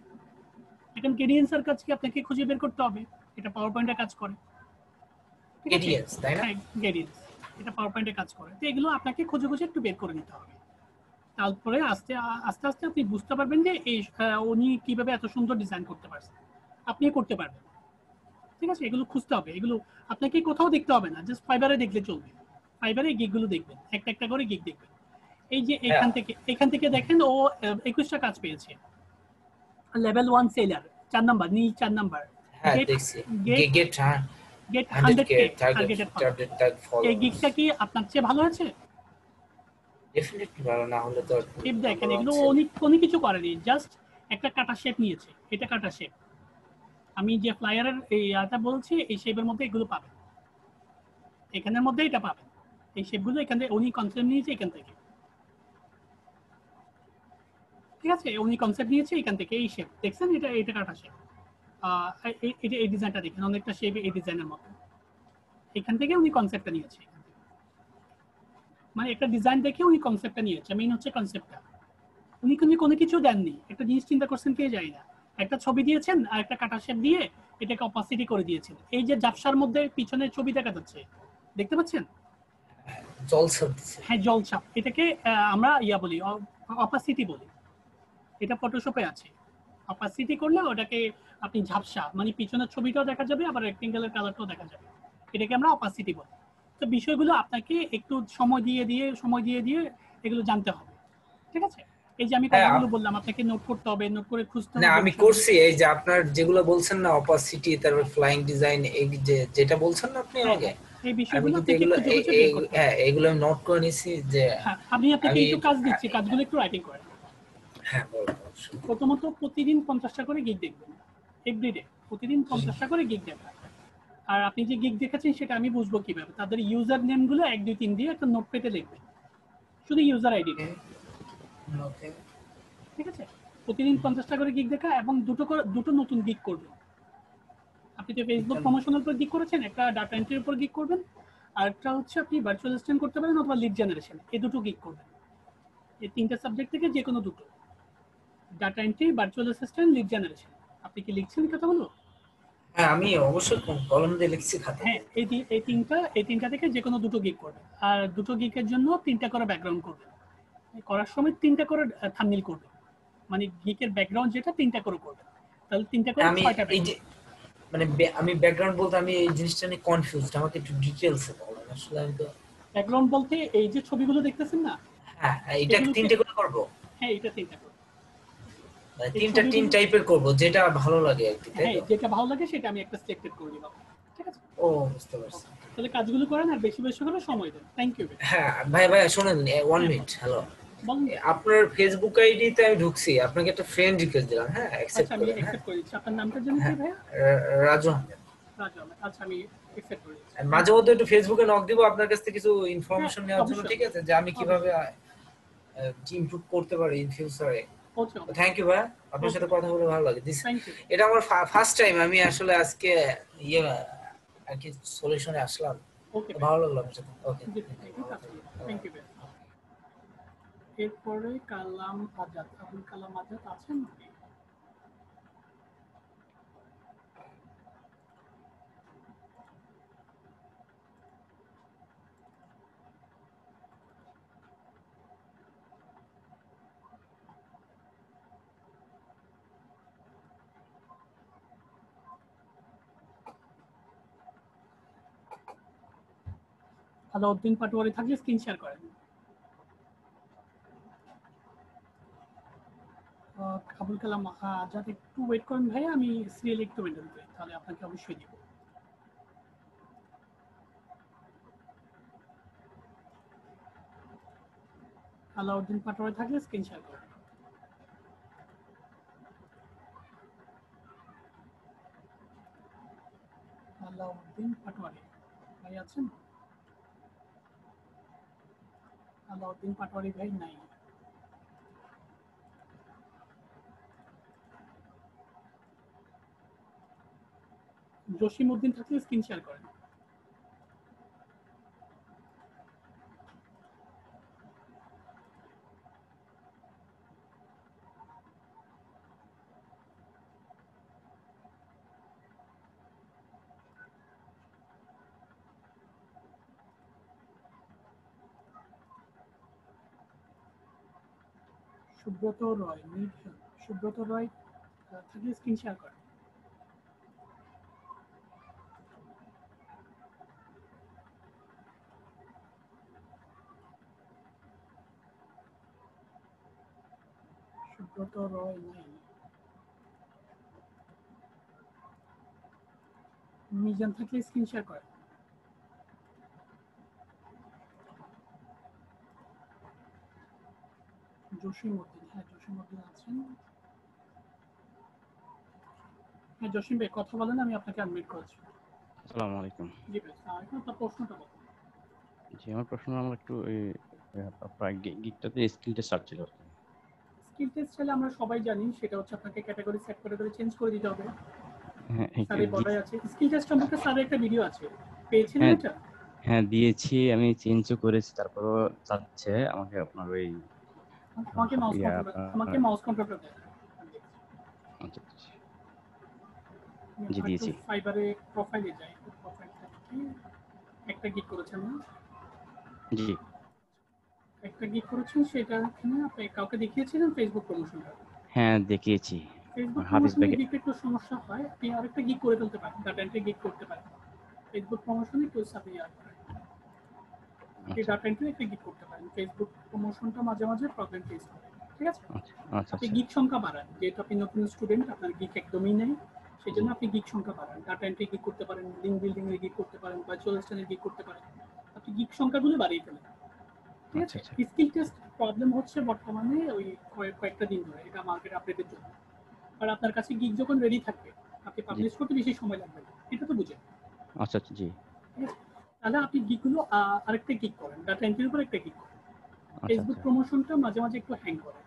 এখন গ্রেডিয়েন্টসের কাজ কি আপনাকে খুঁজে বের করতে হবে, এটা পাওয়ার পয়েন্টে কাজ করে। গ্রেডিয়েন্টস, তাই না? গ্রেডিয়েন্টস, এটা পাওয়ার পয়েন্টে কাজ করে। তো এগুলো আপনাকে খুঁজে খুঁজে একটু বের করে নিতে হবে, তারপরে আস্তে আস্তে আপনি বুঝতে পারবেন যে এই উনি কিভাবে এত সুন্দর ডিজাইন করতে পারছেন, আপনি করতে পারবেন। ঠিক আছে, এগুলো খুঁজতে হবে, এগুলো আপনাকে কোথাও দেখতে হবে না, জাস্ট ফাইবারে দেখলে চলবে। ফাইবারে গিগগুলো দেখবেন, একটা একটা করে গিগ দেখবেন। এই যে এখান থেকে দেখেন ও 21টা কাজ পেয়েছে, লেভেল 1 সেলার, 4 নাম্বার, নীল 4 নাম্বার। হ্যাঁ দেখছি, গেট 100k টার্গেট ফলো। এই গিগটা কি আপনার চেয়ে ভালো আছে? ডেফিনেটলি ভালো, না হলে তো শেপ দেখেন, এগুলো কোনো কিছু করেনি, জাস্ট একটা কাটা শেপ নিয়েছে, এটা কাটা শেপ। আমি যে ফ্লায়ারের এই আটা বলছি, এই শেপের মধ্যে এগুলো পাবেন, এখানের মধ্যে এটা পাবেন, এই শেপগুলো এখান থেকে উনি কনসেপ্ট নিয়েছে এখান থেকে। ঠিক আছে, উনি কনসেপ্ট নিয়েছে এখান থেকে, এই শেপ দেখছেন, এটা কাটা শেপ। এটা এই ডিজাইনটা দেখেন, অনেকটা শেপ এই ডিজাইনের মতো, এখান থেকে উনি কনসেপ্টটা নিয়েছে। মানে একটা ডিজাইন দেখে উনি কনসেপ্টটা নিয়েছে, মেইন হচ্ছে কনসেপ্টটা। উনি কোনো কিছু দেননি, একটা জিনিস চিন্তা করছেন কে যায় না, একটা ছবি দিয়েছেন আর একটা কাটা শেপ দিয়ে এটাকে অপাসিটি করে দিয়েছেন। এই যে ঝাপসার মধ্যে পিছনে ছবি দেখা যাচ্ছে, দেখতে পাচ্ছেন? জলছাপ। হ্যাঁ, জলছাপ, এটাকে আমরা বলি অপাসিটি বলি, এটা ফটোশপে আছে। অপাসিটি করলে ওটাকে আপনি ঝাপসা, মানে পিছনের ছবিটাও দেখা যাবে, আবার রেক্টেঙ্গেলের কালারটাও দেখা যাবে, এটাকে আমরা অপাসিটি বলি। তো বিষয়গুলো আপনাকে একটু সময় দিয়ে এগুলো জানতে হবে, ঠিক আছে? এই যে আমি হ্যাঁ কথাগুলো বললাম, আপনাকে নোট করতে হবে, নোট করে খুঁজতে না হবে আমি বিষয়গুলো। করছি, এই যে আপনার যেগুলো বলছেন না অপাসিটি, তারপর ফ্লাইং ডিজাইন, এই যে যেটা বলছেন না আপনি হ্যাঁ আমাকে, হ্যাঁ, এই আমি বিষয়গুলো কিন্তু আপনাকে এগুলো খুঁজে খুঁজে বের করতে হবে। হ্যাঁ এগুলো আমি নোট করে নিছি যে হ্যাঁ, আমি আপনাকে আমি একটু কাজ দিচ্ছি, কাজগুলো একটু রাইটিং করেন। হ্যাঁ বলবো অবশ্যই। প্রথমত প্রতিদিন 50টা করে গিগ দেখবেন, এভরিডে প্রতিদিন 50টা করে গিগ দেখবেন। আর আপনি যে গিগ দেখাচ্ছেন সেটা আমি বুঝবো কিভাবে? তাদের ইউজার নেম গুলো 1 2 3 দিয়ে একটা নোটপ্যাডে লিখবেন, শুধু ইউজার আইডি, ওকে ঠিক আছে? প্রতিদিন 50টা করে গিগ দেখা এবং দুটো নতুন গিগ করবেন। আপনি যে ফেসবুক প্রমোশনের উপর গিগ করেছেন, একটা ডাটা এন্ট্রির উপর গিগ করবেন, আর একটা হচ্ছে আপনি ভার্চুয়াল অ্যাসিস্ট্যান্ট করতে পারেন অথবা লিড জেনারেশন, এই দুটো গিগ করবেন। এই তিনটা সাবজেক্ট থেকে যে কোনো দুটো, data entry, virtual assistant, lead generation. আপনি কি লিখছেন কথাগুলো? হ্যাঁ আমি অবশ্যই কলম দিয়ে লিখছি খাতা হ্যাঁ, দিয়ে। এই তিনটা থেকে যে কোনো দুটো গিগ করবেন। আর দুটো গিগের জন্য 3টা করে ব্যাকগ্রাউন্ড করবেন। করার সময় 3টা করে থাম্বনেল করবেন, মানে গিগের ব্যাকগ্রাউন্ড যেটা 3টা করে করবেন, তাহলে 3টা করে আমি 6টা এই যে ব্যাকগ্রাউন্ড। মানে আমি ব্যাকগ্রাউন্ড বলতে আমি এই জিনিসটা নিয়ে কনফিউজড, আমাকে একটু ডিটেইলসে বলেন আসলে। আমি তো ব্যাকগ্রাউন্ড বলতে এই যে ছবিগুলো দেখতেছেন না, হ্যাঁ এটা এগুলোকে, তিনটে করে করব, হ্যাঁ এটা 3টা করে, মানে এই তিন ছবিগুলো, টাইপের করব যেটা ভালো লাগে আর কি, তাই হ্যাঁ তো? যেটা ভালো লাগে সেটা আমি একটা সিলেক্টেড করে দিলাম, ঠিক আছে? ও বুঝতে পারছি। তাহলে কাজগুলো করেন আর বেশি বেশি করে সময় দেন। Thank you. হ্যাঁ ভাই শোনেন, 1 হ্যাঁ মিনিট, হ্যালো। বলুন। আপনার ফেসবুক আইডিতে আমি ঢুকছি, আপনাকে একটা ফ্রেন্ড রিকোয়েস্ট দিলাম, হ্যাঁ আচ্ছা, অ্যাকসেপ্ট আমি করেন। হ্যাঁ অ্যাকসেপ্ট করে দিচ্ছি। আপনার নামটা জানি কি হ্যাঁ ভাইয়া? রাজু আহমেদ। রাজু আহমেদ। আচ্ছা, আমি অ্যাকসেপ্ট করে দিচ্ছি। মাঝে মধ্যে একটু ফেসবুকে নক দিব আপনার কাছ থেকে কিছু হ্যাঁ ইনফরমেশন নেওয়ার জন্য, অবশ্যই, ঠিক আছে? যে আমি কিভাবে ইমপ্রুভ করতে পারি ইন ফিউচারে। অবশ্যই। থ্যাংক ইউ ভাই, আপনার সাথে ওকে, কথা বলে ভালো লাগে। Thank you. এটা আমার ফার্স্ট টাইম আমি আসলে আজকে ইয়ে আর কি সলিউশনে আসলাম, ওকে, ভালো লাগলো আপনার সাথে। ওকে জি থ্যাংক ইউ। Thank you. এরপরে কালাম আজাদ, আবুল কালাম আজাদ আছেন? আলাউদ্দিন পাটোয়ারি থাকলে স্ক্রিন শেয়ার করেন। আবুল কালাম আজাদ একটু ওয়েট করেন ভাই, আমি সিরিয়াল একটু মেনটেন করি, তাহলে আপনাকে অবশ্যই দিব। আলাউদ্দিন পাটোয়ারি থাকলে স্ক্রিন শেয়ার করেন। আলাউদ্দিন পাটোয়ারি ভাই আছেন? আলাউদ্দিন পাটোয়ারি ভাই নাই। জসিম উদ্দিন থাকলে স্ক্রিন শেয়ার করেন। সুব্রত রয়, সুব্রত রয় থাকলে স্ক্রিন শেয়ার করেন। সুব্রত রয় নাই। মিজান থাকলে স্ক্রিন শেয়ার করেন। জসিম উদ্দিন, হ্যাঁ জসিম উদ্দিন আছেন। হ্যাঁ জসিম ভাই কথা বলেন, আমি আপনাকে আনমিউট করেছি। আসসালামু আলাইকুম। জি ভাই, এখন আপনার প্রশ্নটা বলুন। জি, আমার প্রশ্ন আমার একটু আপনার গিগটাতে স্কিল টেস্ট চাচ্ছিল আর কি। স্কিল টেস্ট চাইলে আমরা সবাই জানি, সেটা হচ্ছে আপনাকে ক্যাটাগরি সেট করে চেঞ্জ করে দিতে হবে। হ্যাঁ স্যারের বলাই আছে, স্কিল টেস্ট সম্পর্কে স্যারের একটা ভিডিও আছে, পেয়েছিলেন হ্যাঁ এটা? হ্যাঁ দিয়েছি, আমি চেঞ্জও করেছি, তারপরও চাচ্ছে আমাকে আপনার ওই আমাকে মাউস ইয়া কন্ট্রোল, আমাকে মাউস কন্ট্রোলটা দেন। আচ্ছা, আচ্ছা। জি দিয়েছি। ফাইবারে প্রোফাইলে যাই, প্রোফাইল থেকে একটা গিগ করেছেন না? জি একটা গিগ করেছেন, সেটা এখানে আপনি কাউকে দেখিয়েছিলেন ফেসবুক প্রমোশনটা? হ্যাঁ দেখিয়েছি। ফেসবুক হাফিজ প্রমোশনে ভাইকে। গিগ একটু সমস্যা হয়, আপনি আরেকটা গিগ করে ফেলতে পারেন, ডাটা এন্ট্রি গিগ করতে পারেন। ফেসবুক প্রমোশনে একটু সাথে ইয়ার করেন। আপনি আচ্ছা ডাটা এন্ট্রি একটা গিগ করতে পারেন, ফেসবুক প্রমোশনটা মাঝে মাঝে প্রবলেম ফেস করে, ঠিক আছে? আচ্ছা আচ্ছা আপনি আচ্ছা গিগ সংখ্যা বাড়ান, যেহেতু আপনি নতুন স্টুডেন্ট, আপনার গিগ একদমই নেই, সেই জন্য জি আপনি গিগ সংখ্যা বাড়ান, ডাটা এন্ট্রি গিগ করতে পারেন, লিঙ্ক বিল্ডিং এর গিগ করতে পারেন, ভার্চুয়াল স্ট্যান্ডের গিগ করতে পারেন, আপনি গিগ সংখ্যাগুলো বাড়িয়ে ফেলেন, ঠিক আচ্ছা আছে? আচ্ছা স্কিল টেস্ট প্রবলেম হচ্ছে বর্তমানে ওই কয়েকটা দিন ধরে, এটা মার্কেট আপডেটের জন্য। আর আপনার কাছে গিগ যখন রেডি থাকবে, আপনি জি পাবলিশ করতে বেশি সময় লাগবে না, এটা তো বুঝেন, আচ্ছা আচ্ছা জি ঠিক আছে? তাহলে আপনি গিগগুলো আরেকটা গিগ করেন, ডাটা এন্ট্রির উপর একটা গিগ করেন। আচ্ছা ফেসবুক আচ্ছা প্রমোশনটা মাঝে মাঝে একটু হ্যাং করে,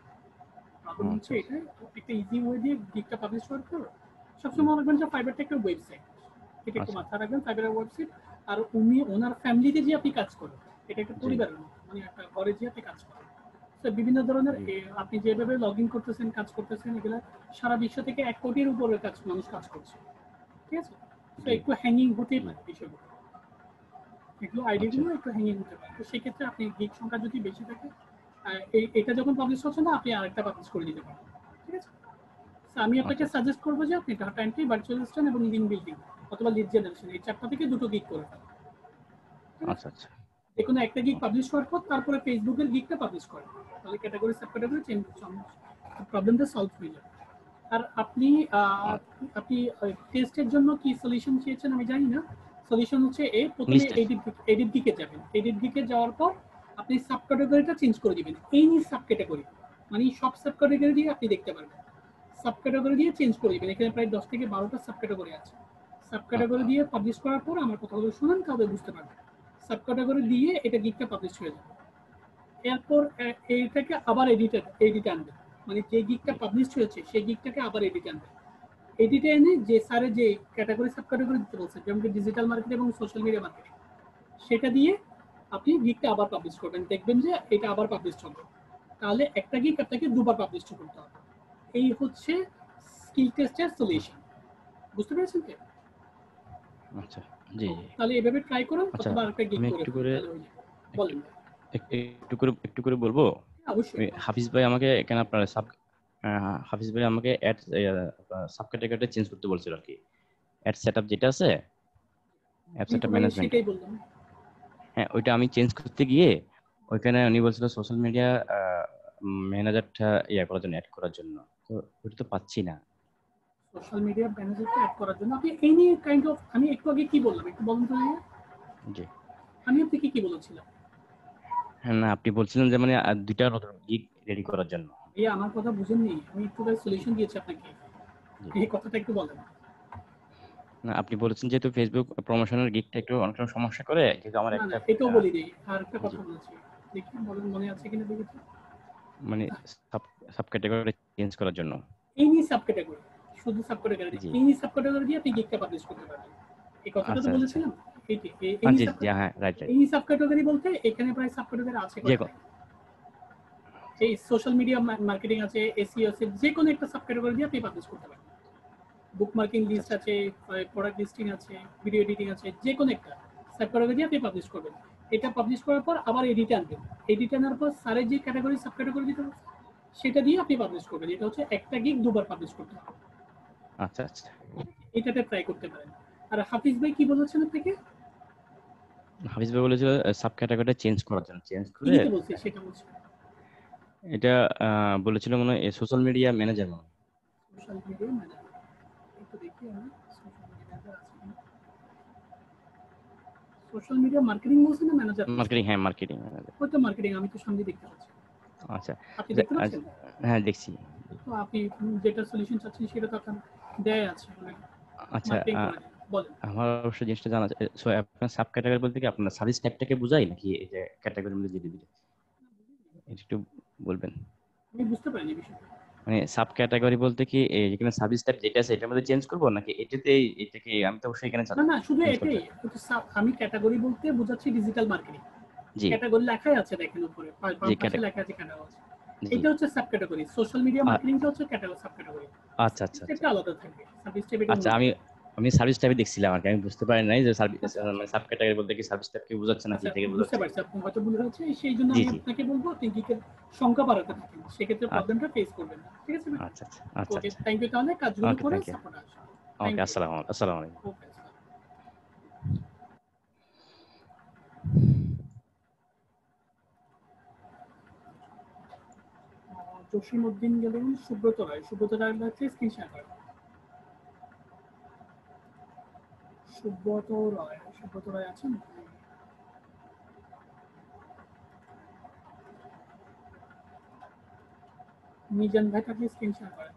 প্রবলেম হচ্ছে আচ্ছা এটা, একটা ইজি ওয়ে দিয়ে গিগটা পাবলিশ করার পর হুম, সবসময় রাখবেন যে ফাইবারটা একটা ওয়েবসাইট, এটা একটু আচ্ছা মাথায় রাখবেন, ফাইবারের ওয়েবসাইট। আর ওনার ফ্যামিলিতে যে আপনি কাজ করেন, এটা একটা জি পরিবারের মতো, মানে একটা ঘরে যে আপনি কাজ করেন। তো বিভিন্ন ধরনের জি আপনি যেভাবে লগ ইন করতেছেন, কাজ করতেছেন, এগুলো সারা বিশ্ব থেকে 1 কোটির উপরে মানুষ কাজ করছে, ঠিক আছে? তো জি একটু হ্যাঙ্গিং হতেই পারে বিষয়গুলো, এগুলো আচ্ছা আইডিগুলো একটু হ্যাঙ্গিং হতে পারে। তো সেক্ষেত্রে আপনি গিগ সংখ্যা যদি বেশি থাকে, এটা যখন পাবলিশ হচ্ছে না, আপনি আরেকটা পাবলিশ করে দিতে পারেন, ঠিক আছে? তো আমি আচ্ছা আপনাকে আচ্ছা সাজেস্ট করবো যে আপনি ডাটা এন্ট্রি, ভার্চুয়াল অ্যাসিস্ট্যান্ট এবং লিঙ্ক বিল্ডিং অথবা লিড জেনারেশন, এই 4টা থেকে 2টো গিগ করে ফেলেন, ঠিক আছে? আচ্ছা আচ্ছা যেকোনো একটা গিগ পাবলিশ করার পর তারপরে ফেসবুকের গিগটা পাবলিশ করেন, তাহলে ক্যাটাগরি সাব ক্যাটাগরি চেঞ্জ, প্রবলেমটা সলভ হয়ে যাবে। আর আপনি আ- আপনি টেস্টের জন্য কি সলিউশন চেয়েছেন আমি জানি না। সলিউশন হচ্ছে প্রথমে ইংলিশ টেস্ট এডিট গিকে যাবেন, এডিট গিকে যাওয়ার পর আপনি সাব ক্যাটাগরিটা চেঞ্জ করে দিবেন, এই সাব ক্যাটাগরি, মানে সব সাব ক্যাটাগরি দিয়ে আপনি দেখতে পারবেন, সাব ক্যাটাগরি দিয়ে চেঞ্জ করে দিবেন। এখানে প্রায় 10 থেকে 12টা সাব ক্যাটাগরি আছে, সাব ক্যাটাগরি দিয়ে পাবলিশ করার পর আমার কথাগুলো শুনুন, তাহলে বুঝতে পারবেন। সাব ক্যাটাগরি দিয়ে এটা গিকটা পাবলিশ হয়ে যাবে। এরপর এইটাকে আবার এডিট আনবেন, মানে যে গিকটা জি পাবলিশ হয়েছে সেই গিকটাকে আবার এডিট আনবেন। এডিটে এনে যে স্যারের যে ক্যাটাগরি সাব ক্যাটাগরি দিতে বলছে, যেমন ডিজিটাল মার্কেটিং এবং সোশ্যাল মিডিয়া মার্কেটিং, সেটা দিয়ে আপনি গিকটা আবার পাবলিশ করবেন, দেখবেন যে এটা আবার পাবলিশ হবে। তাহলে একটা গিক আপনাকে দুবার পাবলিশ করতে হবে। এই হচ্ছে স্কিল টেস্টের সলিউশন, বুঝতে পেরেছেন কি? আচ্ছা জি জি তাহলে এভাবে ট্রাই করুন, আচ্ছা অথবা আরেকটা গিক আমি করে একটু ফেলুন, করে তাহলে হয়ে যাবে। একটু বলেন। একটু করে বলবো অবশ্যই। হাফিজ ভাই আমাকে এখানে আপনার হাফিজ ভাই আমাকে অ্যাড সাব ক্যাটাগরিটা চেঞ্জ করতে বলছিল আর কি অ্যাড সেটআপ যেটা আছে অ্যাপ আমি তো সেটআপ ভাই ম্যানেজমেন্টে সেটাই বললাম। হ্যাঁ ওইটা আমি চেঞ্জ করতে গিয়ে ওইখানে উনি বলছিল সোশ্যাল মিডিয়া ম্যানেজারটা করার জন্য অ্যাড করার জন্য তো ওইটা তো পাচ্ছি না সোশ্যাল মিডিয়া ম্যানেজারটা অ্যাড করার জন্য আপনি এনি কাইন্ড অফ, আমি একটু আগে কি বললাম একটু বলুন তো ভাইয়া? জি আমি আপনাকে কি বলেছিলাম? হ্যাঁ না আপনি বলছিলেন যে মানে আর দুইটা নতুন গিগ রেডি করার জন্য ভাইয়া আমার কথা বুঝেননি, আমি একটু জি সলিউশন দিয়েছি আপনাকে, জি এই কথাটা একটু বলেন। না আপনি বলেছেন যেহেতু ফেসবুক প্রমোশনের গিগটা একটু অনেক সময় সমস্যা করে যেহেতু আমার না একটা না, এটাও বলি দিই, আর একটা জি কথা বলেছি, দেখি বলেন মনে আছে কিনা দেখি তো। মানে সাব সাব ক্যাটাগরি চেঞ্জ করার জন্য এনি সাব ক্যাটাগরি, শুধু সাব ক্যাটাগরি, জি এনি সাব ক্যাটাগরি দিয়ে আপনি গিগটা পাবলিশ করতে পারবেন, এই কথাটা তো আচ্ছা আচ্ছা বলেছিলাম। এইটি এনি জি সাব, জি হ্যাঁ right right any sub category বলতে এখানে প্রায় সাব ক্যাটাগরি আছে যে কয়টা, এই সোশ্যাল মিডিয়া মার্কেটিং আছে, এসইও আছে, যে কোনো একটা সাব ক্যাটাগরি দিয়ে আপনি পাবলিশ করতে পারেন। বুক মার্কিং আচ্ছা লিস্ট আচ্ছা আছে, প্রোডাক্ট লিস্টিং আছে, ভিডিও এডিটিং আছে, যে কোনো একটা সাব ক্যাটাগরি দিয়ে আপনি পাবলিশ করবেন। এটা পাবলিশ করার পর আবার এডিট আনবেন, এডিট আনার পর স্যারের যে ক্যাটাগরি সাব ক্যাটাগরি দিতে হবে সেটা দিয়ে আপনি পাবলিশ করবেন। এটা হচ্ছে একটা গিগ দুবার পাবলিশ করতে হবে, আচ্ছা আচ্ছা এটাতে ট্রাই করতে পারেন। আর হাফিজ ভাই কি বলেছেন আপনাকে? হাফিজ ভাই বলেছিল সাব ক্যাটাগরিটা চেঞ্জ করার জন্য চেঞ্জ কি করে দিতে বলছে সেটা বলছে? এটা বলেছিল মনে হয় সোশ্যাল মিডিয়া ম্যানেজার মনে হয় সোশ্যাল মিডিয়া ম্যানেজার, একটু দেখি আমি সোশ্যাল মিডিয়া ম্যানেজার আছে কিনা। সোশ্যাল মিডিয়া মার্কেটিং বলছে না ম্যানেজার বলছে? মার্কেটিং হ্যাঁ মার্কেটিং ম্যানেজার ওই তো মার্কেটিং, আমি তো সামনে দেখতে পাচ্ছি। আচ্ছা আপনি দেখতে পাচ্ছেন? হ্যাঁ দেখছি তো আপনি যেটা সলিউশন চাচ্ছেন সেটা তো আপনার দেয় আছে, মানে আচ্ছা মার্কেটিং করে দিন, বলেন। আমার অবশ্য জিনিসটা জানা আছে সো আপনার সাব ক্যাটাগরি বলতে কি আপনার সার্ভিস টাইপটাকে বোঝায় নাকি এই যে ক্যাটাগরির মধ্যে যেটা দিবে এটা একটু বলবেন আমি বুঝতে পারিনি বিষয়টা। মানে সাব ক্যাটাগরি বলতে কি এই যেখানে সার্ভিস টাইপ যেটা আছে এটার মধ্যে চেঞ্জ করবো নাকি এটাতেই এটাকে আমি তো অবশ্যই এখানে না না, শুধু চেঞ্জ করতে এটাই, আমি ক্যাটাগরি বলতে বোঝাচ্ছি ডিজিটাল মার্কেটিং। জি ক্যাটাগরি লেখাই আছে দেখেন উপরে, বাম জি পাশে লেখা আছে ক্যাটাগরি। জি এটা হচ্ছে সাব ক্যাটাগরি, সোশ্যাল মিডিয়া মার্কেটিংটা হচ্ছে ক্যাটাগরি সাব ক্যাটাগরি, আচ্ছা আচ্ছা আচ্ছা এটা আলাদা থাকবে, সার্ভিস টাইপ এটা আচ্ছা অন্য। আমি সার্ভিস টাইপে দেখছিলাম আর কি আমি বুঝতে পারি নাই যে সার্ভিস আচ্ছা মানে সাব ক্যাটাগরি বলতে কি সার্ভিস টাইপকে বোঝাচ্ছে নাকি আচ্ছা, এটাকে বুঝতে বোঝাচ্ছে পারছি আপনি হয়তো ভুল হয়েছে, সেই জন্য জি আমি জি আপনাকে বলবো আপনি গিকের সংখ্যা বাড়াতে থাকেন, সেক্ষেত্রে আচ্ছা প্রবলেমটা ফেস করবেন না, ঠিক আছে? আচ্ছা আচ্ছা আচ্ছা ওকে, আচ্ছা থ্যাংক ইউ, তাহলে কাজগুলো ওকে করে থ্যাংক ইউ সাপোর্ট আসবে। Okay thank you. আসসালামু আলাইকুম। ওকে। জসিমউদ্দিন গেলেন, সুব্রত রায় লাগছে স্ক্রিন শেয়ার করেন। সুব্রত রায় আছেন? মিজান ভাই থাকলে স্ক্রিন শেয়ার করেন।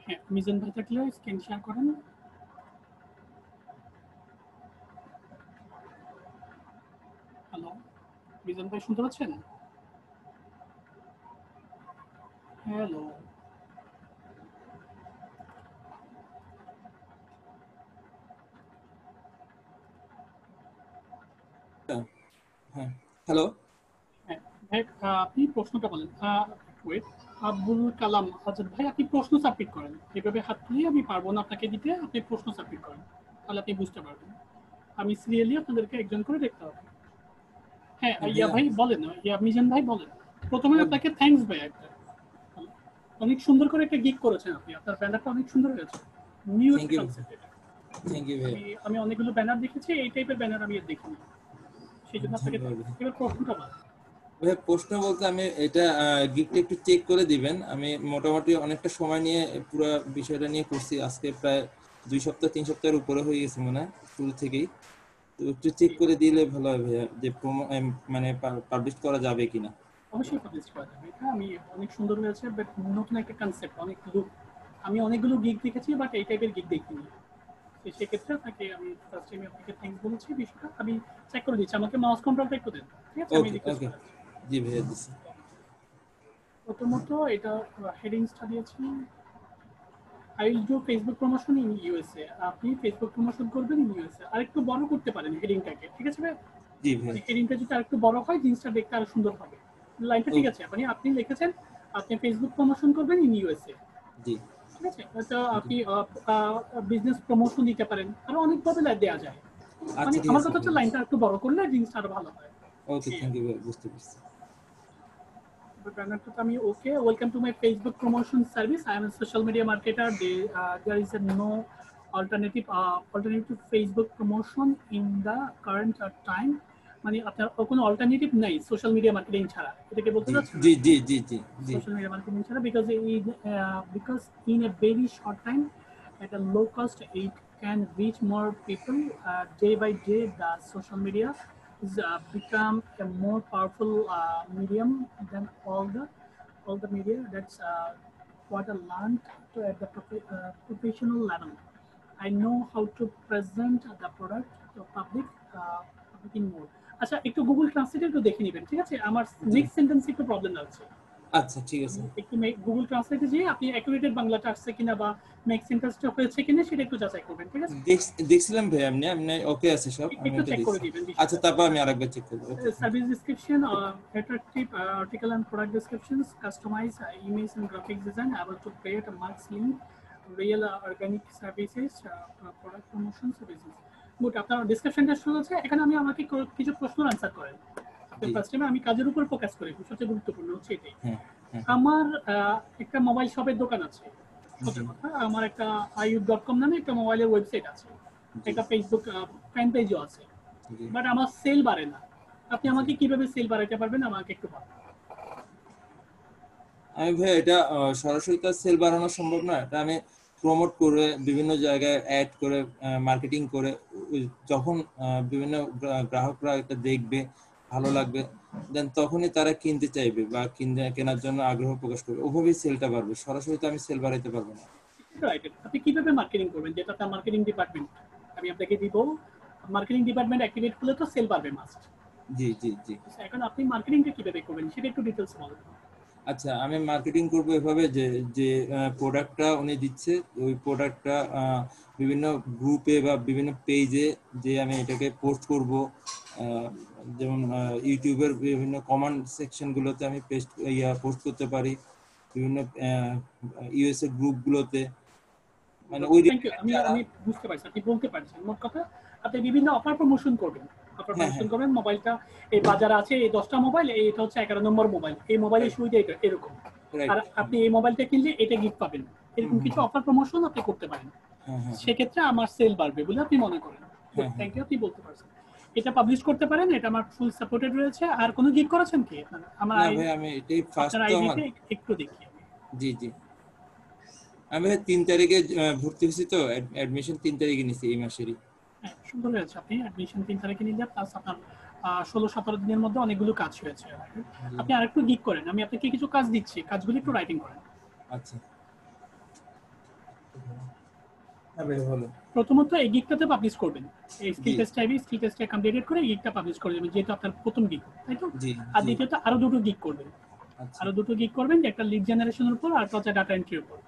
হ্যাঁ, মিজান ভাই থাকলে স্ক্রিন শেয়ার করেন। হ্যালো, মিজান ভাই শুনতে পাচ্ছেন? হ্যালো, হ্যাঁ, হ্যালো। হ্যাঁ ভাই, আপনি প্রশ্নটা বলেন। ওয়েট, আব্দুল কালাম আজাদ ভাই, আপনি প্রশ্ন সাবমিট করেন। এভাবে হাত তুলে আমি পারবো না আপনাকে দিতে, আপনি প্রশ্ন সাবমিট করেন, তাহলে আপনি বুঝতে পারবেন। আমি সিরিয়ালি আপনাদেরকে একজন করে দেখতে হবে। হ্যাঁ, ইয়া ভাই বলেন, ইয়া মিজান ভাই বলেন। প্রথমে আপনাকে থ্যাঙ্কস ভাই, একটা অনেক সুন্দর করে একটা গিগ করেছেন আপনি, আপনার ব্যানারটা অনেক সুন্দর হয়েছে, নিউ কনসেপ্ট এটা। থ্যাংক ইউ ভাই। আমি অনেকগুলো ব্যানার দেখেছি, এই টাইপের ব্যানার আমি দেখিনি, সেই জন্য আপনাকে এবার প্রশ্নটা বলেন। ভাই প্রশ্ন বলতে আমি এটা গিগটা একটু চেক করে দিবেন। আমি মোটামুটি অনেকটা সময় নিয়ে পুরো বিষয়টা নিয়ে করছি, আজকে প্রায় 2 সপ্তাহ 3 সপ্তাহের উপরে হয়ে গেছে মনে হয় শুরু থেকেই। তো একটু চেক করে দিলে ভালো হয় ভাইয়া, যে মানে পাবলিশ করা যাবে কিনা। অবশ্যই পাবলিশ করা যাবে, এটা আমি অনেক সুন্দর হয়েছে, বাট নতুন একটা কনসেপ্ট, অনেক লুক। আমি অনেকগুলো গিগ দেখেছি, বাট এই টাইপের গিগ দেখিনি। সেক্ষেত্রে আপনাকে আমি ফার্স্ট টাইমে আপনাকে থ্যাঙ্কস বলেছি, বিষয়টা আমি চেক করে দিচ্ছি। আমাকে মাউস কন্ট্রোলটা একটু দেন, ঠিক আছে? আমি রিকোয়েস্ট ওকে করেছি। জি ভাইয়া দিচ্ছি। প্রথমত এটা হেডিংসটা দিয়েছি, I will do Facebook promotion in USA. আপনি ফেসবুক প্রমোশন করবেন ইন ইউএসএ। আরেকটু বড় করতে পারেন হেডিংটাকে, ঠিক আছে ভাই? জি ভাই। হেডিংটা যদি আরেকটু বড় হয়, জিনিসটা দেখতে আরো সুন্দর হবে। লাইনটা ঠিক আছে? মানে আপনি লিখেছেন আপনি ফেসবুক প্রমোশন করবেন ইন ইউএসএ, জি ঠিক আছে? তো আপনি বিজনেস প্রমোশন দিতে পারেন, আরো অনেকভাবে দেওয়া যায়। মানে আচ্ছা ঠিক আমার আছে কথা হচ্ছে লাইনটা একটু বড় করলে জিনিসটা আরো ভালো হয়। ওকে থ্যাংক ইউ ভাই, বুঝতে পারছি। ব্যানারটা আমি okay. Welcome to my Facebook promotion service. I am a social media marketer. There is a no alternative Facebook promotion in the current time. মানে আপনার কোনো অল্টারনেটিভ নাই সোশ্যাল মিডিয়া মার্কেটিং ছাড়া, এটাকে বলতে জি চাচ্ছেন? জি জি জি জি জি সোশ্যাল মিডিয়া মার্কেটিং ছাড়া, because in a very short time, at a low cost, it can reach more people. Day by day, the social media is become a more powerful medium than all the media. That's what I learned at the professional level. I know how to present the product to public in more. আচ্ছা, একটু Google translate একটু দেখে নেবেন, ঠিক আছে? আমার next sentence একটু problem আছে। আচ্ছা ঠিক আছে। একটু গুগল ট্রান্সলেটে যেয়ে আপনি অ্যাকুরেটেড বাংলাটা আসছে কিনা বা মেক সেন্টেন্সটা হয়েছে কিনা সেটা একটু যাচাই করবেন, ঠিক আছে? দেখছিলাম ভাই, আপনি আপনি ওকে আছে সব, আমি একটু এটা চেক করে দেখছি। দিবেন আচ্ছা, তারপর আমি আরেকবার চেক করব। Okay. Service description, attractive article and product descriptions, customize image and graphics design, able to create a marks link, real organic services, product promotion services. Good, আপনার ডিসক্রিপশনটা শুরু হচ্ছে এখানে। আমি আমাকে কিছু প্রশ্ন আনসার করেন। আপনি জি। ফার্স্ট টাইমে আমি কাজের উপর ফোকাস করি, সবচেয়ে গুরুত্বপূর্ণ হচ্ছে এটাই। হ্যাঁ হ্যাঁ আমার একটা মোবাইল শপের দোকান আছে, জি সত্যি কথা। আমার একটা iu.com নামে একটা মোবাইলের ওয়েবসাইট আছে, জি একটা ফেসবুক ফ্যান পেজও আছে, জি বাট আমার সেল বাড়ে না। আপনি জি। আমাকে কিভাবে সেল বাড়াতে পারবেন আমাকে একটু বলুন। আমি ভাই এটা সরাসরি তো সেল বাড়ানো সম্ভব না, এটা আমি প্রমোট করে বিভিন্ন জায়গায় অ্যাড করে মার্কেটিং করে যখন বিভিন্ন গ্রাহকরা এটা দেখবে, ভালো লাগবে, দেন তখনই তারা কিনতে চাইবে বা কেনার জন্য আগ্রহ প্রকাশ করবে, ওভাবেই সেলটা বাড়বে। সরাসরি তো আমি সেল বাড়াইতে পারবো না। রাইট, আপনি কিভাবে মার্কেটিং করবেন, যেটা আপনার মার্কেটিং ডিপার্টমেন্ট আমি আপনাকে দিব। মার্কেটিং ডিপার্টমেন্ট অ্যাক্টিভেট হলে তো সেল বাড়বে মাস্ট। জি জি জি। এখন আপনি মার্কেটিংটা কিভাবে করবেন সেটা একটু ডিটেইলস বলুন। আচ্ছা, আমি মার্কেটিং করব এভাবে যে যে প্রোডাক্টটা উনি দিচ্ছে, ওই প্রোডাক্টটা বিভিন্ন গ্রুপে বা বিভিন্ন পেজে যে আমি এটাকে পোস্ট করব। যেমন ইউটিউবের বিভিন্ন কমেন্ট সেকশনগুলোতে আমি পোস্ট করতে পারি, বিভিন্ন ইউএসএ গ্রুপগুলোতে, মানে ওই থ্যাংক ইউ, আমি যারা। আমি বুঝতে পারছি আপনি বলতে পারছেন। মোট কথা আপনি বিভিন্ন অফার প্রমোশন করবেন। অফার হ্যাঁ প্রমোশন হ্যাঁ করবেন, মোবাইলটা এই বাজারে আছে এই 10টা মোবাইল, এটা হচ্ছে 11 নম্বর মোবাইল, এই মোবাইলের রাইট সুবিধা এটা এরকম, রাইট। আর আপনি এই মোবাইলটা কিনলে এটা গিফট পাবেন, হুম এরকম হুম কিছু অফার প্রমোশন আপনি করতে পারেন। হ্যাঁ হ্যাঁ সেক্ষেত্রে আমার সেল বাড়বে বলে আপনি মনে করেন। হ্যাঁ হ্যাঁ। থ্যাংক ইউ, আপনি বলতে পারছেন। এটা পাবলিশ করতে পারেন, এটা আমার ফুল সাপোর্টেড রয়েছে। আর কোনো গিগ করেছেন কি আপনারা? আমার না ভাই, আমি এটাই ফার্স্ট আপনার তো আমার। আইডিতে একটু দেখি। জি জি। আমি 3 তারিখে ভর্তি হয়েছি, তো অ্যাডমিশন 3 তারিখে নিছি এই মাসেরই। হ্যাঁ, সুন্দর হয়েছে। আপনি অ্যাডমিশন 3 তারিখে নিলে প্লাস আপনার 16-17 দিনের মধ্যে অনেকগুলো কাজ হয়েছে। জি। আপনি আরেকটু গিগ করেন, আমি আপনাকে কিছু কাজ দিচ্ছি, কাজগুলি একটু রাইটিং করেন। আচ্ছা। হ্যাঁ ভাই, ভালো। প্রথমত এই গিগটাতে পাবলিশ করবেন, এই জি স্কিল টেস্ট আইবি স্কিল টেস্টে কমপ্লিট করে এই গিগটা পাবলিশ করে দেবেন, যেহেতু আপনার প্রথম গিগ, তাই তো? জি আর জি। দ্বিতীয়ত আরো দুটো গিগ করবেন। আচ্ছা। আরো দুটো গিগ করবেন, যে একটা লিড জেনারেশনের উপর আর একটা হচ্ছে ডাটা এন্ট্রির উপর।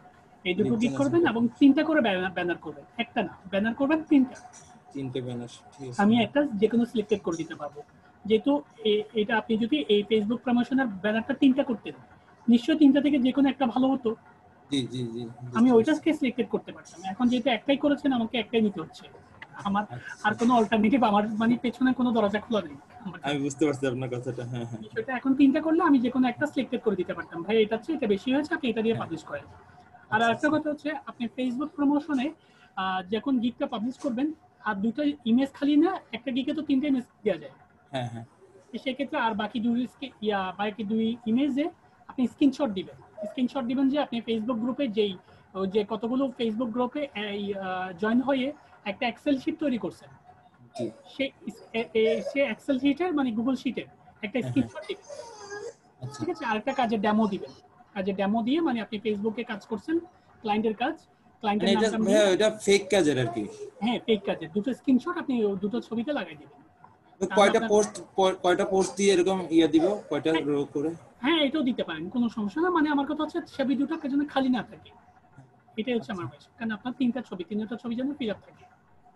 এই দুটো লিড গিগ করবেন জেনারেশন এবং 3টা করে ব্যানার করবেন, একটা না, ব্যানার করবেন 3টা। 3টে ব্যানার, ঠিক আছে। আমি একটা যে কোনো সিলেক্টেড করে দিতে পারবো, যেহেতু এটা আপনি যদি এই ফেসবুক প্রমোশনের ব্যানারটা 3টা করতেন, নিশ্চয়ই 3টা থেকে যে কোনো একটা ভালো হতো। জি জি জি, আমি বুঝতে পারছি। ওইটাকে সিলেক্টেড করতে পারতাম। এখন যেহেতু একটাই করেছেন, আমাকে একটাই নিতে হচ্ছে। আমার আচ্ছা, আর কোনো অল্টারনেটিভ, আমার মানে পেছনে কোনো দরজা খোলা নেই আমার আমি জন্য। বুঝতে পারছি আপনার কথাটা। হ্যাঁ হ্যাঁ বিষয়টা এখন 3টা করলে আমি যে কোনো একটা সিলেক্টেড করে দিতে পারতাম, ভাই এটা হচ্ছে, এটা বেশি হয়েছে, আপনি এটা দিয়ে হ্যাঁ। পাবলিশ করেন। আর আচ্ছা আরেকটা আচ্ছা। কথা হচ্ছে, আপনি ফেসবুক প্রমোশনে যখন গিগটা পাবলিশ করবেন, আর দুটো ইমেজ খালি না, একটা গিগে তো 3টে ইমেজ দেওয়া যায়। হ্যাঁ হ্যাঁ সেক্ষেত্রে আর বাকি দুই ইমেজে আপনি স্ক্রিনশট দিবেন। স্ক্রিনশট দিবেন যে আপনি ফেসবুক গ্রুপে যে কতগুলো ফেসবুক গ্রুপে জয়েন হয়ে একটা এক্সেল শিট তৈরি করছেন, জি। সে সে এক্সেল শিটের মানে গুগল শিটের একটা হ্যাঁ হ্যাঁ। স্ক্রিনশট দিবেন। আচ্ছা। ঠিক আছে, আরেকটা কাজের ডেমো দিবেন। কাজের ডেমো দিয়ে মানে আপনি ফেসবুকে কাজ করছেন, ক্লায়েন্টের কাজ, মানে ক্লায়েন্টের নাম এটা টাম দিয়ে। ভাইয়া, এটা ফেক কাজের আর কি। হ্যাঁ, ফেক কাজের দুটো স্ক্রিনশট আপনি দুটো ছবিতে লাগাই দিবেন, তো তাহলে আপনার। কয়টা পোস্ট দিয়ে এরকম দিব, কয়টা হ্যাঁ, রো করে? হ্যাঁ, এটাও দিতে পারেন, কোনো সমস্যা না। মানে আমার কথা হচ্ছে ছবি দুটো যেন খালি না থাকে, এটাই হচ্ছে আচ্ছা। আমার উদ্দেশ্য। কারণ আপনার 3টা ছবি যেন ফিল আপ থাকে।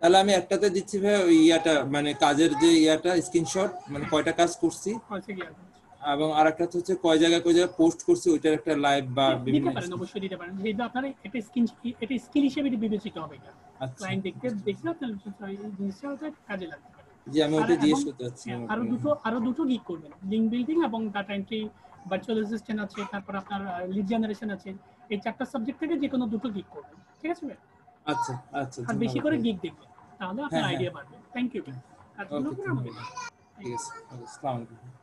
তাহলে আমি একটাতে দিচ্ছি ভাই ওই মানে কাজের যে স্ক্রিনশট, মানে কয়টা কাজ করছি, হয়েছে কি এবং আরেকটা হচ্ছে কয় জায়গায় পোস্ট করছি, ওইটার একটা লাইভ বা বিভিন্ন দিতে পারেন, অবশ্যই দিতে পারেন। যেহেতু আপনার একটা স্কিল হিসেবে বিবেচিত হবে, আচ্ছা, ক্লায়েন্ট দেখলে আপনার এই জিনিসটা ওটা কাজে লাগতে পারে। জি, আমি আর ওটা এবং জিজ্ঞেস করতে চাচ্ছিলাম আপনাকে। আরো দুটো গিগ করবেন, লিঙ্ক বিল্ডিং এবং ডাটা এন্ট্রি, ভার্চুয়াল অ্যাসিস্ট্যান্ট আছে, তারপর আপনার লিড জেনারেশন আছে। এই 4টা সাবজেক্ট থেকে যে কোনো দুটো গিগ করবেন, ঠিক আছে ভাই? আচ্ছা আচ্ছা, আর বেশি ধন্যবাদ করে ভাই। গিগ দেখবেন, তাহলে আপনার হ্যাঁ হ্যাঁ। আইডিয়া বাড়বে। থ্যাংক ইউ ভাই, কাজগুলো ওকে, করে আমাকে ধন্যবাদ। জানাবেন। ঠিক আছে, আসসালামু আলাইকুম।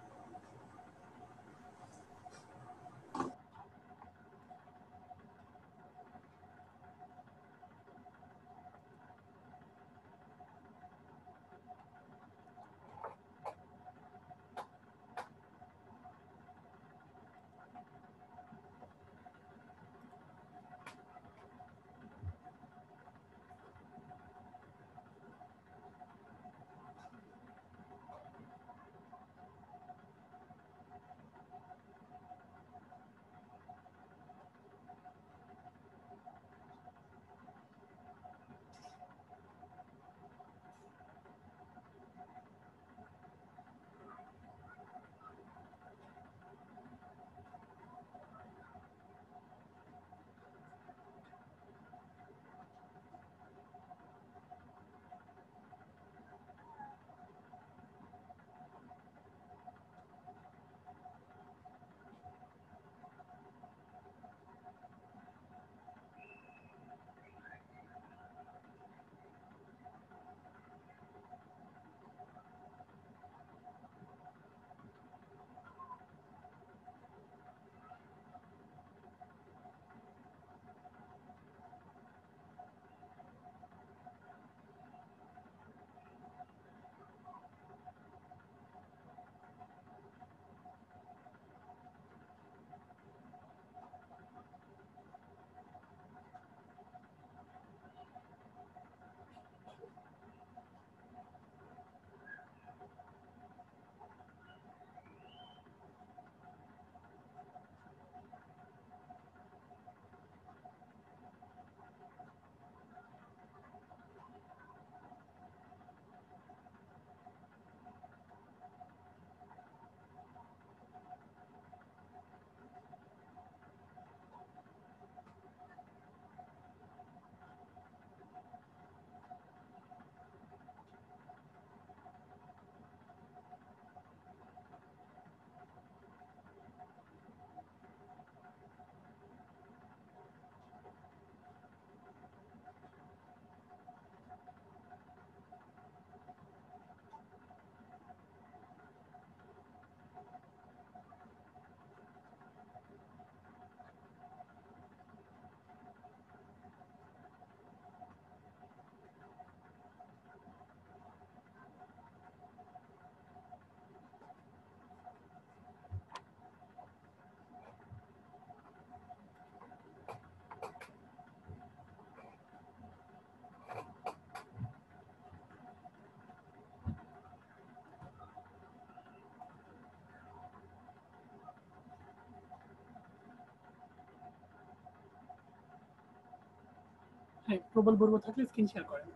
হ্যাঁ, প্রবল বড়ুয়া থাকলে স্ক্রিন শেয়ার করেন।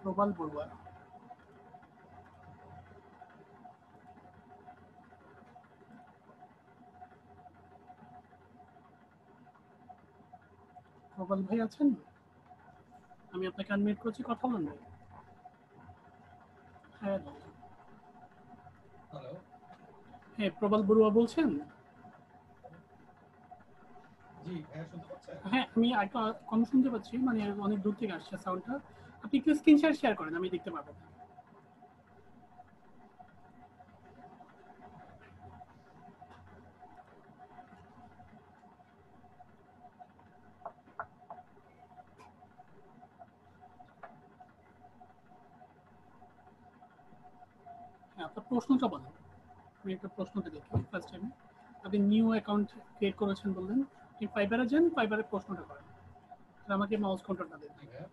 প্রবল বড়ুয়া, প্রবল ভাই আছেন? আমি আপনাকে আনমিউট করছি, কথা বলেন ভাই। হ্যাঁ হ্যালো, হ্যাঁ, প্রবল বড়ুয়া বলছেন? জি ভাইয়া শুনতে পাচ্ছেন? হ্যাঁ, আমি একটা কম শুনতে পাচ্ছি, মানে অনেক দূর থেকে আসছে সাউন্ডটা। আপনি একটু স্ক্রিন শেয়ার করেন, আমি দেখতে পাবো। হ্যাঁ, আপনার প্রশ্নটা বলেন। আমি একটা প্রশ্নটা দেখি ফার্স্ট টাইমে। আপনি নিউ অ্যাকাউন্ট ক্রিয়েট করেছেন বললেন, আপনি ফাইবারে যান, ফাইবারে প্রশ্নটা করেন। আর আমাকে মাউস কন্ট্রোলটা দেন, জি ভাইয়া।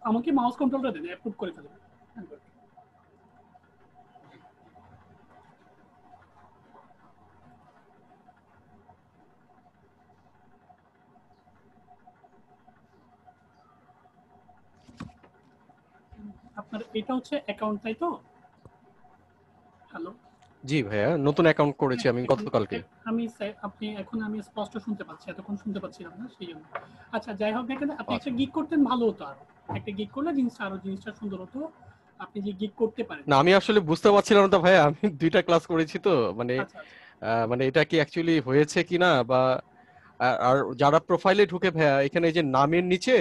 আমাকে মাউস কন্ট্রোলটা দেন, অ্যাপ্রুভ করে ফেলবেন। আপনার এটা হচ্ছে অ্যাকাউন্ট, তাই তো? হ্যালো, জি ভাইয়া, নতুন অ্যাকাউন্ট করেছি আমি গতকালকে। আপনি এখন আমি স্পষ্ট শুনতে পাচ্ছি, এতক্ষণ শুনতে পাচ্ছিলাম না, সেই জন্য। আচ্ছা, যাই হোক না কেন, আপনি একটা গিগ করতেন, ভালো হতো। আর একটা গিগ করলে জিনিসটা সুন্দর হতো। আপনি যে গিগ করতে পারেন না, আমি আসলে বুঝতে পারছিলাম না তো ভাইয়া, আমি 2টা ক্লাস করেছি তো, মানে আচ্ছা, মানে এটা কি অ্যাকচুয়ালি হয়েছে কিনা, বা আর যারা প্রোফাইলে ঢুকে ভাইয়া, এখানে এই যে নামের নিচে,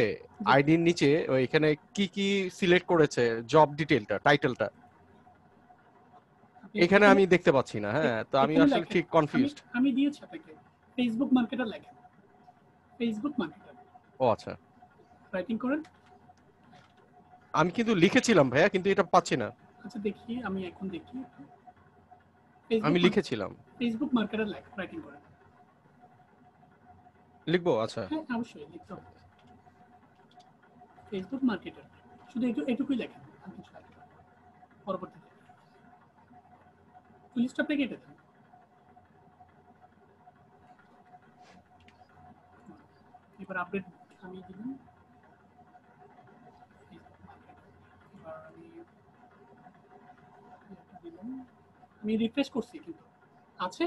আইডির নিচে এখানে কি কি সিলেক্ট করেছে, জব ডিটেইলটা, টাইটেলটা, এখানে আমি দেখতে পাচ্ছি না। হ্যাঁ, তো আমি আসলে ঠিক কনফিউজড। আমি দিয়েছি আপনাকে ফেসবুক মার্কেটার লেখেন, ফেসবুক মার্কেটার। ও আচ্ছা, রাইটিং করেন। আমি কিন্তু লিখেছিলাম ভাইয়া, কিন্তু এটা পাচ্ছি না। আচ্ছা, দেখি, আমি এখন দেখি। আমি লিখেছিলাম ফেসবুক মার্কেটার রাইটিং করেন। লিখবো? আচ্ছা, হ্যাঁ, অবশ্যই লিখতে হবে। ফেসবুক মার্কেটার, শুধু এটুকুই লেখেন, পরবর্তীতে পুলিশটা আপনি কেটে দেন। এবার আপডেট আমি দিলাম। আমি রিফ্রেশ করছি, কিন্তু আছে।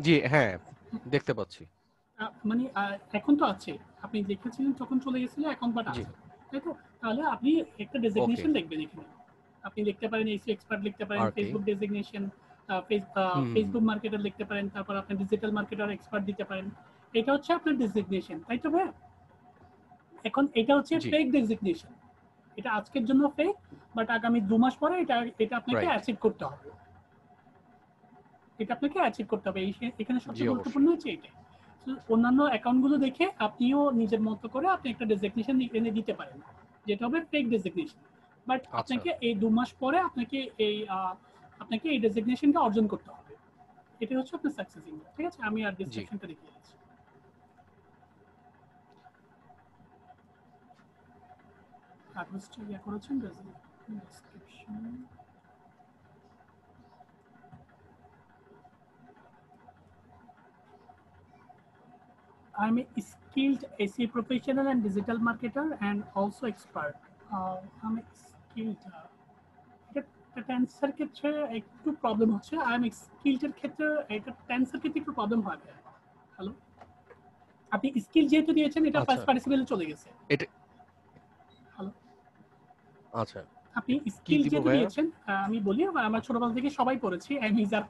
জি হ্যাঁ, দেখতে পাচ্ছি। মানে এখন তো আছে, আপনি দেখেছিলেন তখন চলে গেছিল, এখন বাট আছে, তাই তো? তাহলে আপনি একটা ডেজিগনেশন লিখবেন এখানে। আপনি লিখতে পারেন এসি এক্সপার্ট, লিখতে পারেন ফেসবুক ডেজিগনেশন, ফেসবুক মার্কেটার লিখতে পারেন, তারপর আপনি ডিজিটাল মার্কেটার এক্সপার্ট দিতে পারেন। এটা হচ্ছে আপনার ডেজিগনেশন, তাই তো ভাই? এখন এটা হচ্ছে ফেক ডেজিগনেশন, এটা আজকের জন্য ফেক, বাট আগামী 2 মাস পরে এটা আপনাকে অ্যাচিভ করতে হবে। এটা আপনাকে অ্যাচিভ করতে হবে। এখানে সবচেয়ে গুরুত্বপূর্ণ হচ্ছে এটা। অন্যান্য অ্যাকাউন্টগুলো দেখে আপনিও নিজের মতো করে আপনি একটা ডেজিগনেশন এনে দিতে পারেন, যেটা হবে ফেক ডেজিগনেশন। বাট আপনাকে এই 2 মাস পরে আপনাকে এই ডেজিগনেশনটা অর্জন করতে হবে। এটা হচ্ছে আপনার সাকসেস ইনগ্রেডিয়েন্ট। ঠিক আছে, আমি আর ডেসক্রিপশনটা দেখিয়ে দিচ্ছি। কাগজটা ইয়া করেছেন, description. I'm a skilled SEO professional and digital marketer and also expert. I'm a skilled. এটা টেন্সের ক্ষেত্রে একটু প্রবলেম হচ্ছে। I'm skilled এর ক্ষেত্রে এটা টেন্সের ক্ষেত্রে একটু প্রবলেম হয়। হ্যালো, আপনি স্কিল যেহেতু দিয়েছেন, এটা ফার্স্ট পার্টিসিপেলে চলে গেছে। এটা হ্যালো, আচ্ছা, আপনি স্কিল যেহেতু দিয়েছেন, আমি বলি, আমার ছোটবেলা থেকে সবাই পড়েছি, এম ইজ আর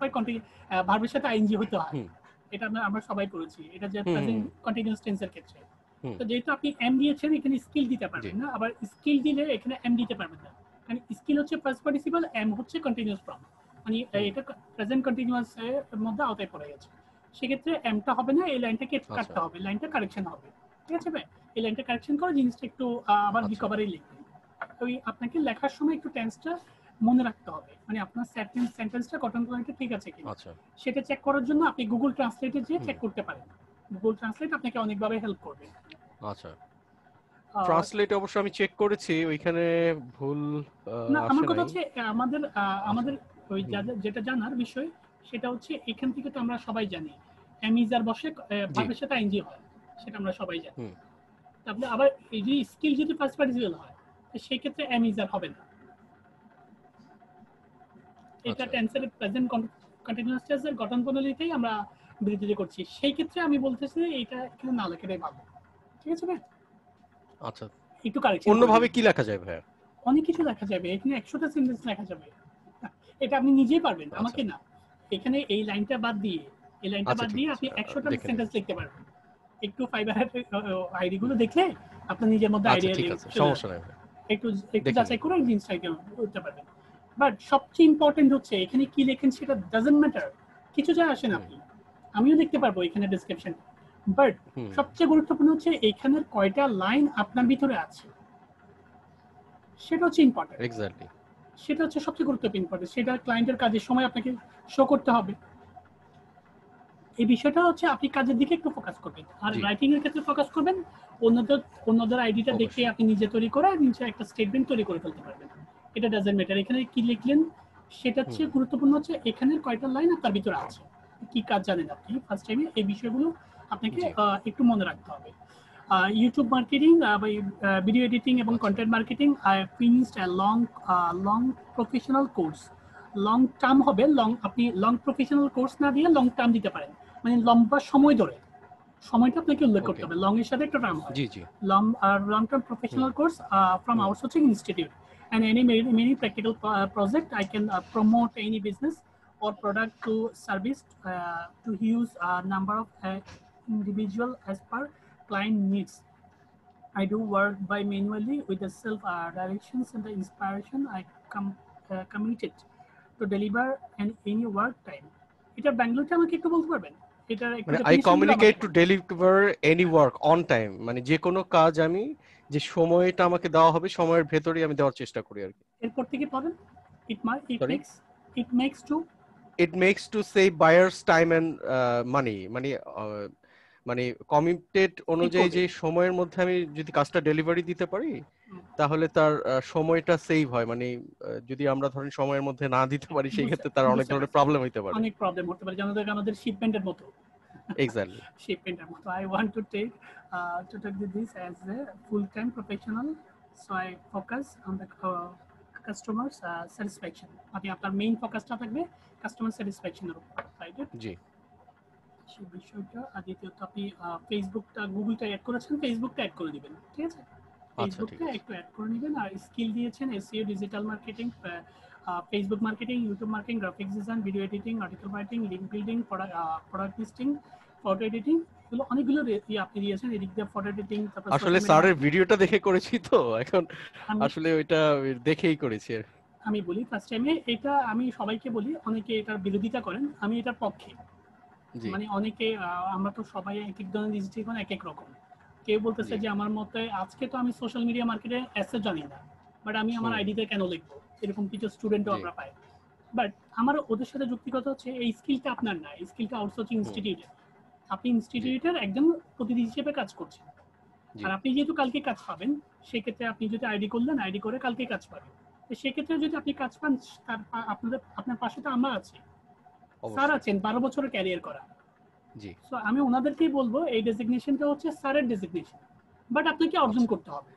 ভার্বের সাথে আইএনজি হতে হয়। এটা আমরা সবাই পড়েছি, এটা যে প্রেজেন্ট কন্টিনিউয়াস টেন্সের ক্ষেত্রে। তো যেহেতু আপনি এম দিয়েছেন, এখানে স্কিল দিতে পারবেন না, আবার স্কিল দিলে এখানে এম দিতে পারবেন না। মানে স্কিল হচ্ছে ফার্স্ট পার্টিসিপল, এম হচ্ছে কন্টিনিউয়াস ফর্ম, মানে এটা প্রেজেন্ট কন্টিনিউয়াস এর মধ্যে আওতায় পড়ে গেছে। সেক্ষেত্রে এমটা হবে না, এই লাইনটাকে কাটতে হবে, লাইনটা কারেকশন হবে। ঠিক আছে ভাই, এই লাইনটা কারেকশন করে জিনিসটা একটু আবার রিকভারি লিখবেন। ওই আপনাকে লেখার সময় একটু টেন্সটা মনে রাখতে হবে, মানে আপনার সেন্টেন্সটা গঠন করাটা ঠিক আছে কিনা সেটা চেক করার জন্য আপনি গুগল ট্রান্সলেটে যেয়ে চেক করতে পারেন। গুগল ট্রান্সলেট আপনাকে অনেকভাবে হেল্প করবে। আচ্ছা, ট্রান্সলেট অবশ্য আমি চেক করেছি, ওইখানে ভুল না, আমার কথা হচ্ছে আমাদের ওই যেটা জানার বিষয় সেটা হচ্ছে এখান থেকে তো আমরা সবাই জানি এমিজার বসে ভার্বের সাথে আইএনজি হয়। সেটা আমরা সবাই জানি। হুম তারপরে আবার এই যে স্কিল যদি ফার্স্ট পার্টিসিপেল হয় সেই ক্ষেত্রে এম ইজার হবে না, এটা আচ্ছা টেন্সের প্রেজেন্ট কন্টিনিউয়াস টেন্সের গঠন প্রণালীতেই আমরা বিরোধিতা করছি। সেই ক্ষেত্রে আমি বলতেছি এটা এখানে না লেখাটাই ভালো, ঠিক আছে ভাই? আচ্ছা একটু কারেকশন অন্যভাবে কি লেখা যায় ভাইয়া? অনেক কিছু লেখা যাবে এখানে, 100টা সেন্টেন্স লেখা যাবে, এটা আপনি নিজেই পারবেন, আচ্ছা আমাকে না। এখানে এই লাইনটা বাদ দিয়ে এই লাইনটা আচ্ছা বাদ ঠিক দিয়ে আছে আপনি 100টা দেখে নিন। সেন্টেন্স লিখতে পারবেন। একটু ফাইবার আইডি গুলো দেখলে আপনার নিজের মধ্যে আচ্ছা আইডিয়া ঠিক আছে চলে সমস্যা আসবে। নাই ভাই, একটু একটু দেখে যাচাই নিন। করে জিনিসটা করতে পারবেন। বাট সবচেয়ে ইম্পর্টেন্ট হচ্ছে এখানে কি লেখেন সেটা ডাজন্ট ম্যাটার, কিছু যায় আসে না। হুম আপনি আমিও দেখতে পারবো এখানে ডেসক্রিপশন, বাট হুম সবচেয়ে গুরুত্বপূর্ণ হচ্ছে এখানের কয়টা লাইন আপনার ভিতরে আছে সেটা হচ্ছে ইম্পর্টেন্ট, এক্স্যাক্টলি সেটা হচ্ছে সবচেয়ে গুরুত্বপূর্ণ ইম্পর্টেন্ট, সেটা ক্লায়েন্টের কাজের সময় আপনাকে শো করতে হবে। এই বিষয়টা হচ্ছে আপনি কাজের দিকে একটু ফোকাস করবেন, আর জি রাইটিং এর ক্ষেত্রে ফোকাস করবেন। অন্যদের আইডিটা দেখে অবশ্যই আপনি নিজে তৈরি করে নিচে একটা স্টেটমেন্ট তৈরি করে ফেলতে পারবেন। এটা ডাজন্ট ম্যাটার এখানে কি লিখলেন, সেটা হচ্ছে হুম গুরুত্বপূর্ণ হচ্ছে এখানের কয়টা লাইন আপনার ভিতরে আছে, কি কাজ জানেন আপনি ফার্স্ট টাইমে, এই বিষয়গুলো আপনাকে জি একটু মনে রাখতে হবে। ইউটিউব মার্কেটিং বা ভিডিও এডিটিং এবং আচ্ছা content marketing I finished a long professional course. Long term হবে, আপনি লং প্রফেশনাল কোর্স না দিয়ে লং টার্ম দিতে পারেন, মানে লম্বা সময় ধরে, সময়টা আপনাকে উল্লেখ করতে ওকে হবে, লং এর সাথে একটা টার্ম হয়। জি জি long term hmm professional course from hmm outsourcing institute and many practical project I can promote any business or product to service to use a number of individual as per client needs. I do work by manually with the self directions and the inspiration I committed to deliver and any work time. এটা ব্যাঙ্গালোরটা আমাকে একটু বলতে পারবেন, এটার একটু মানে I definition গুলো communicate আমাকে to deliver any work on time, মানে যে কোনো কাজ আমি যে সময়টা আমাকে দেওয়া হবে সময়ের ভেতরেই আমি দেওয়ার চেষ্টা করি আর কি। এরপর থেকে পড়েন। Sorry It makes to it makes to save buyers time and money, মানে মানে কমিটেড ঠিক অনুযায়ী করবে। যে সময়ের মধ্যে আমি যদি কাজটা ডেলিভারি দিতে পারি তাহলে তার সময়টা সেভ হয়, মানে যদি আমরা ধরেন সময়ের মধ্যে না দিতে পারি সেই ক্ষেত্রে তার অনেক বুঝতে ধরনের পারছি, প্রবলেম হতে পারে। অনেক প্রবলেম হতে পারে, আমাদের শিপমেন্টের মতো। এক্স্যাক্টলি শিপমেন্টের মতো I want to take this as a full-time professional, so I focus on the customers satisfaction, মানে আপনার মেইন ফোকাসটা থাকবে কাস্টমার স্যাটিসফ্যাকশনের উপর, রাইট? জি সেই বিষয়টা। আর দ্বিতীয়ত আপনি ফেসবুকটা গুগলটা অ্যাড করেছেন, ফেসবুকটা অ্যাড করে দিবেন, ঠিক আছে? আচ্ছা ঠিক ফেসবুকটা আছে একটু অ্যাড করে নেবেন। আর স্কিল দিয়েছেন SEO, digital marketing, Facebook marketing, YouTube marketing, graphics design, video editing, article writing, link building, product listing, photo editing, এগুলো অনেকগুলো আপনি দিয়েছেন। এদিক দিয়ে ফটো এডিটিং, তারপর আসলে সোশ্যাল মিডিয়া স্যারের মার্কেটিং। ভিডিওটা দেখে করেছি তো এখন আমি আসলে ওইটা দেখেই করেছি আর কি। আমি বলি ফার্স্ট টাইমে এটা আমি সবাইকে বলি, অনেকে এটার বিরোধিতা করেন, আমি এটার পক্ষে। জি মানে অনেকে আমরা তো সবাই এক এক ধরনের দৃষ্টিকোণ এক এক রকম। কেউ বলতেছে জি যে আমার মতে আজকে তো আমি সোশ্যাল মিডিয়া মার্কেটে অ্যাসেট জানি না, বাট আমি আমার হুম আইডিতে কেন লিখবো, এরকম কিছু স্টুডেন্টও জি আমরা পাই। বাট আমার ওদের সাথে যুক্তিগত হচ্ছে এই স্কিলটা আপনার না, এই স্কিলটা আউটসোর্সিং হুম ইনস্টিটিউটের। আপনি জি ইনস্টিটিউটের একজন প্রতিনিধি হিসেবে কাজ করছেন। জি আর আপনি যেহেতু কালকে কাজ পাবেন, সেক্ষেত্রে আপনি যদি আইডি করলেন, আইডি করে কালকে কাজ পাবেন। তো সেক্ষেত্রে যদি আপনি কাজ পান, আপনার পাশে তো আমরা আছি, স্যার অবশ্যই আছেন 12 বছরের ক্যারিয়ার করা। জি সো আমি ওনাদেরকেই বলবো এই ডেজিগনেশনটা হচ্ছে স্যারের ডেজিগনেশন, বাট আপনাকে অর্জন আচ্ছা করতে হবে।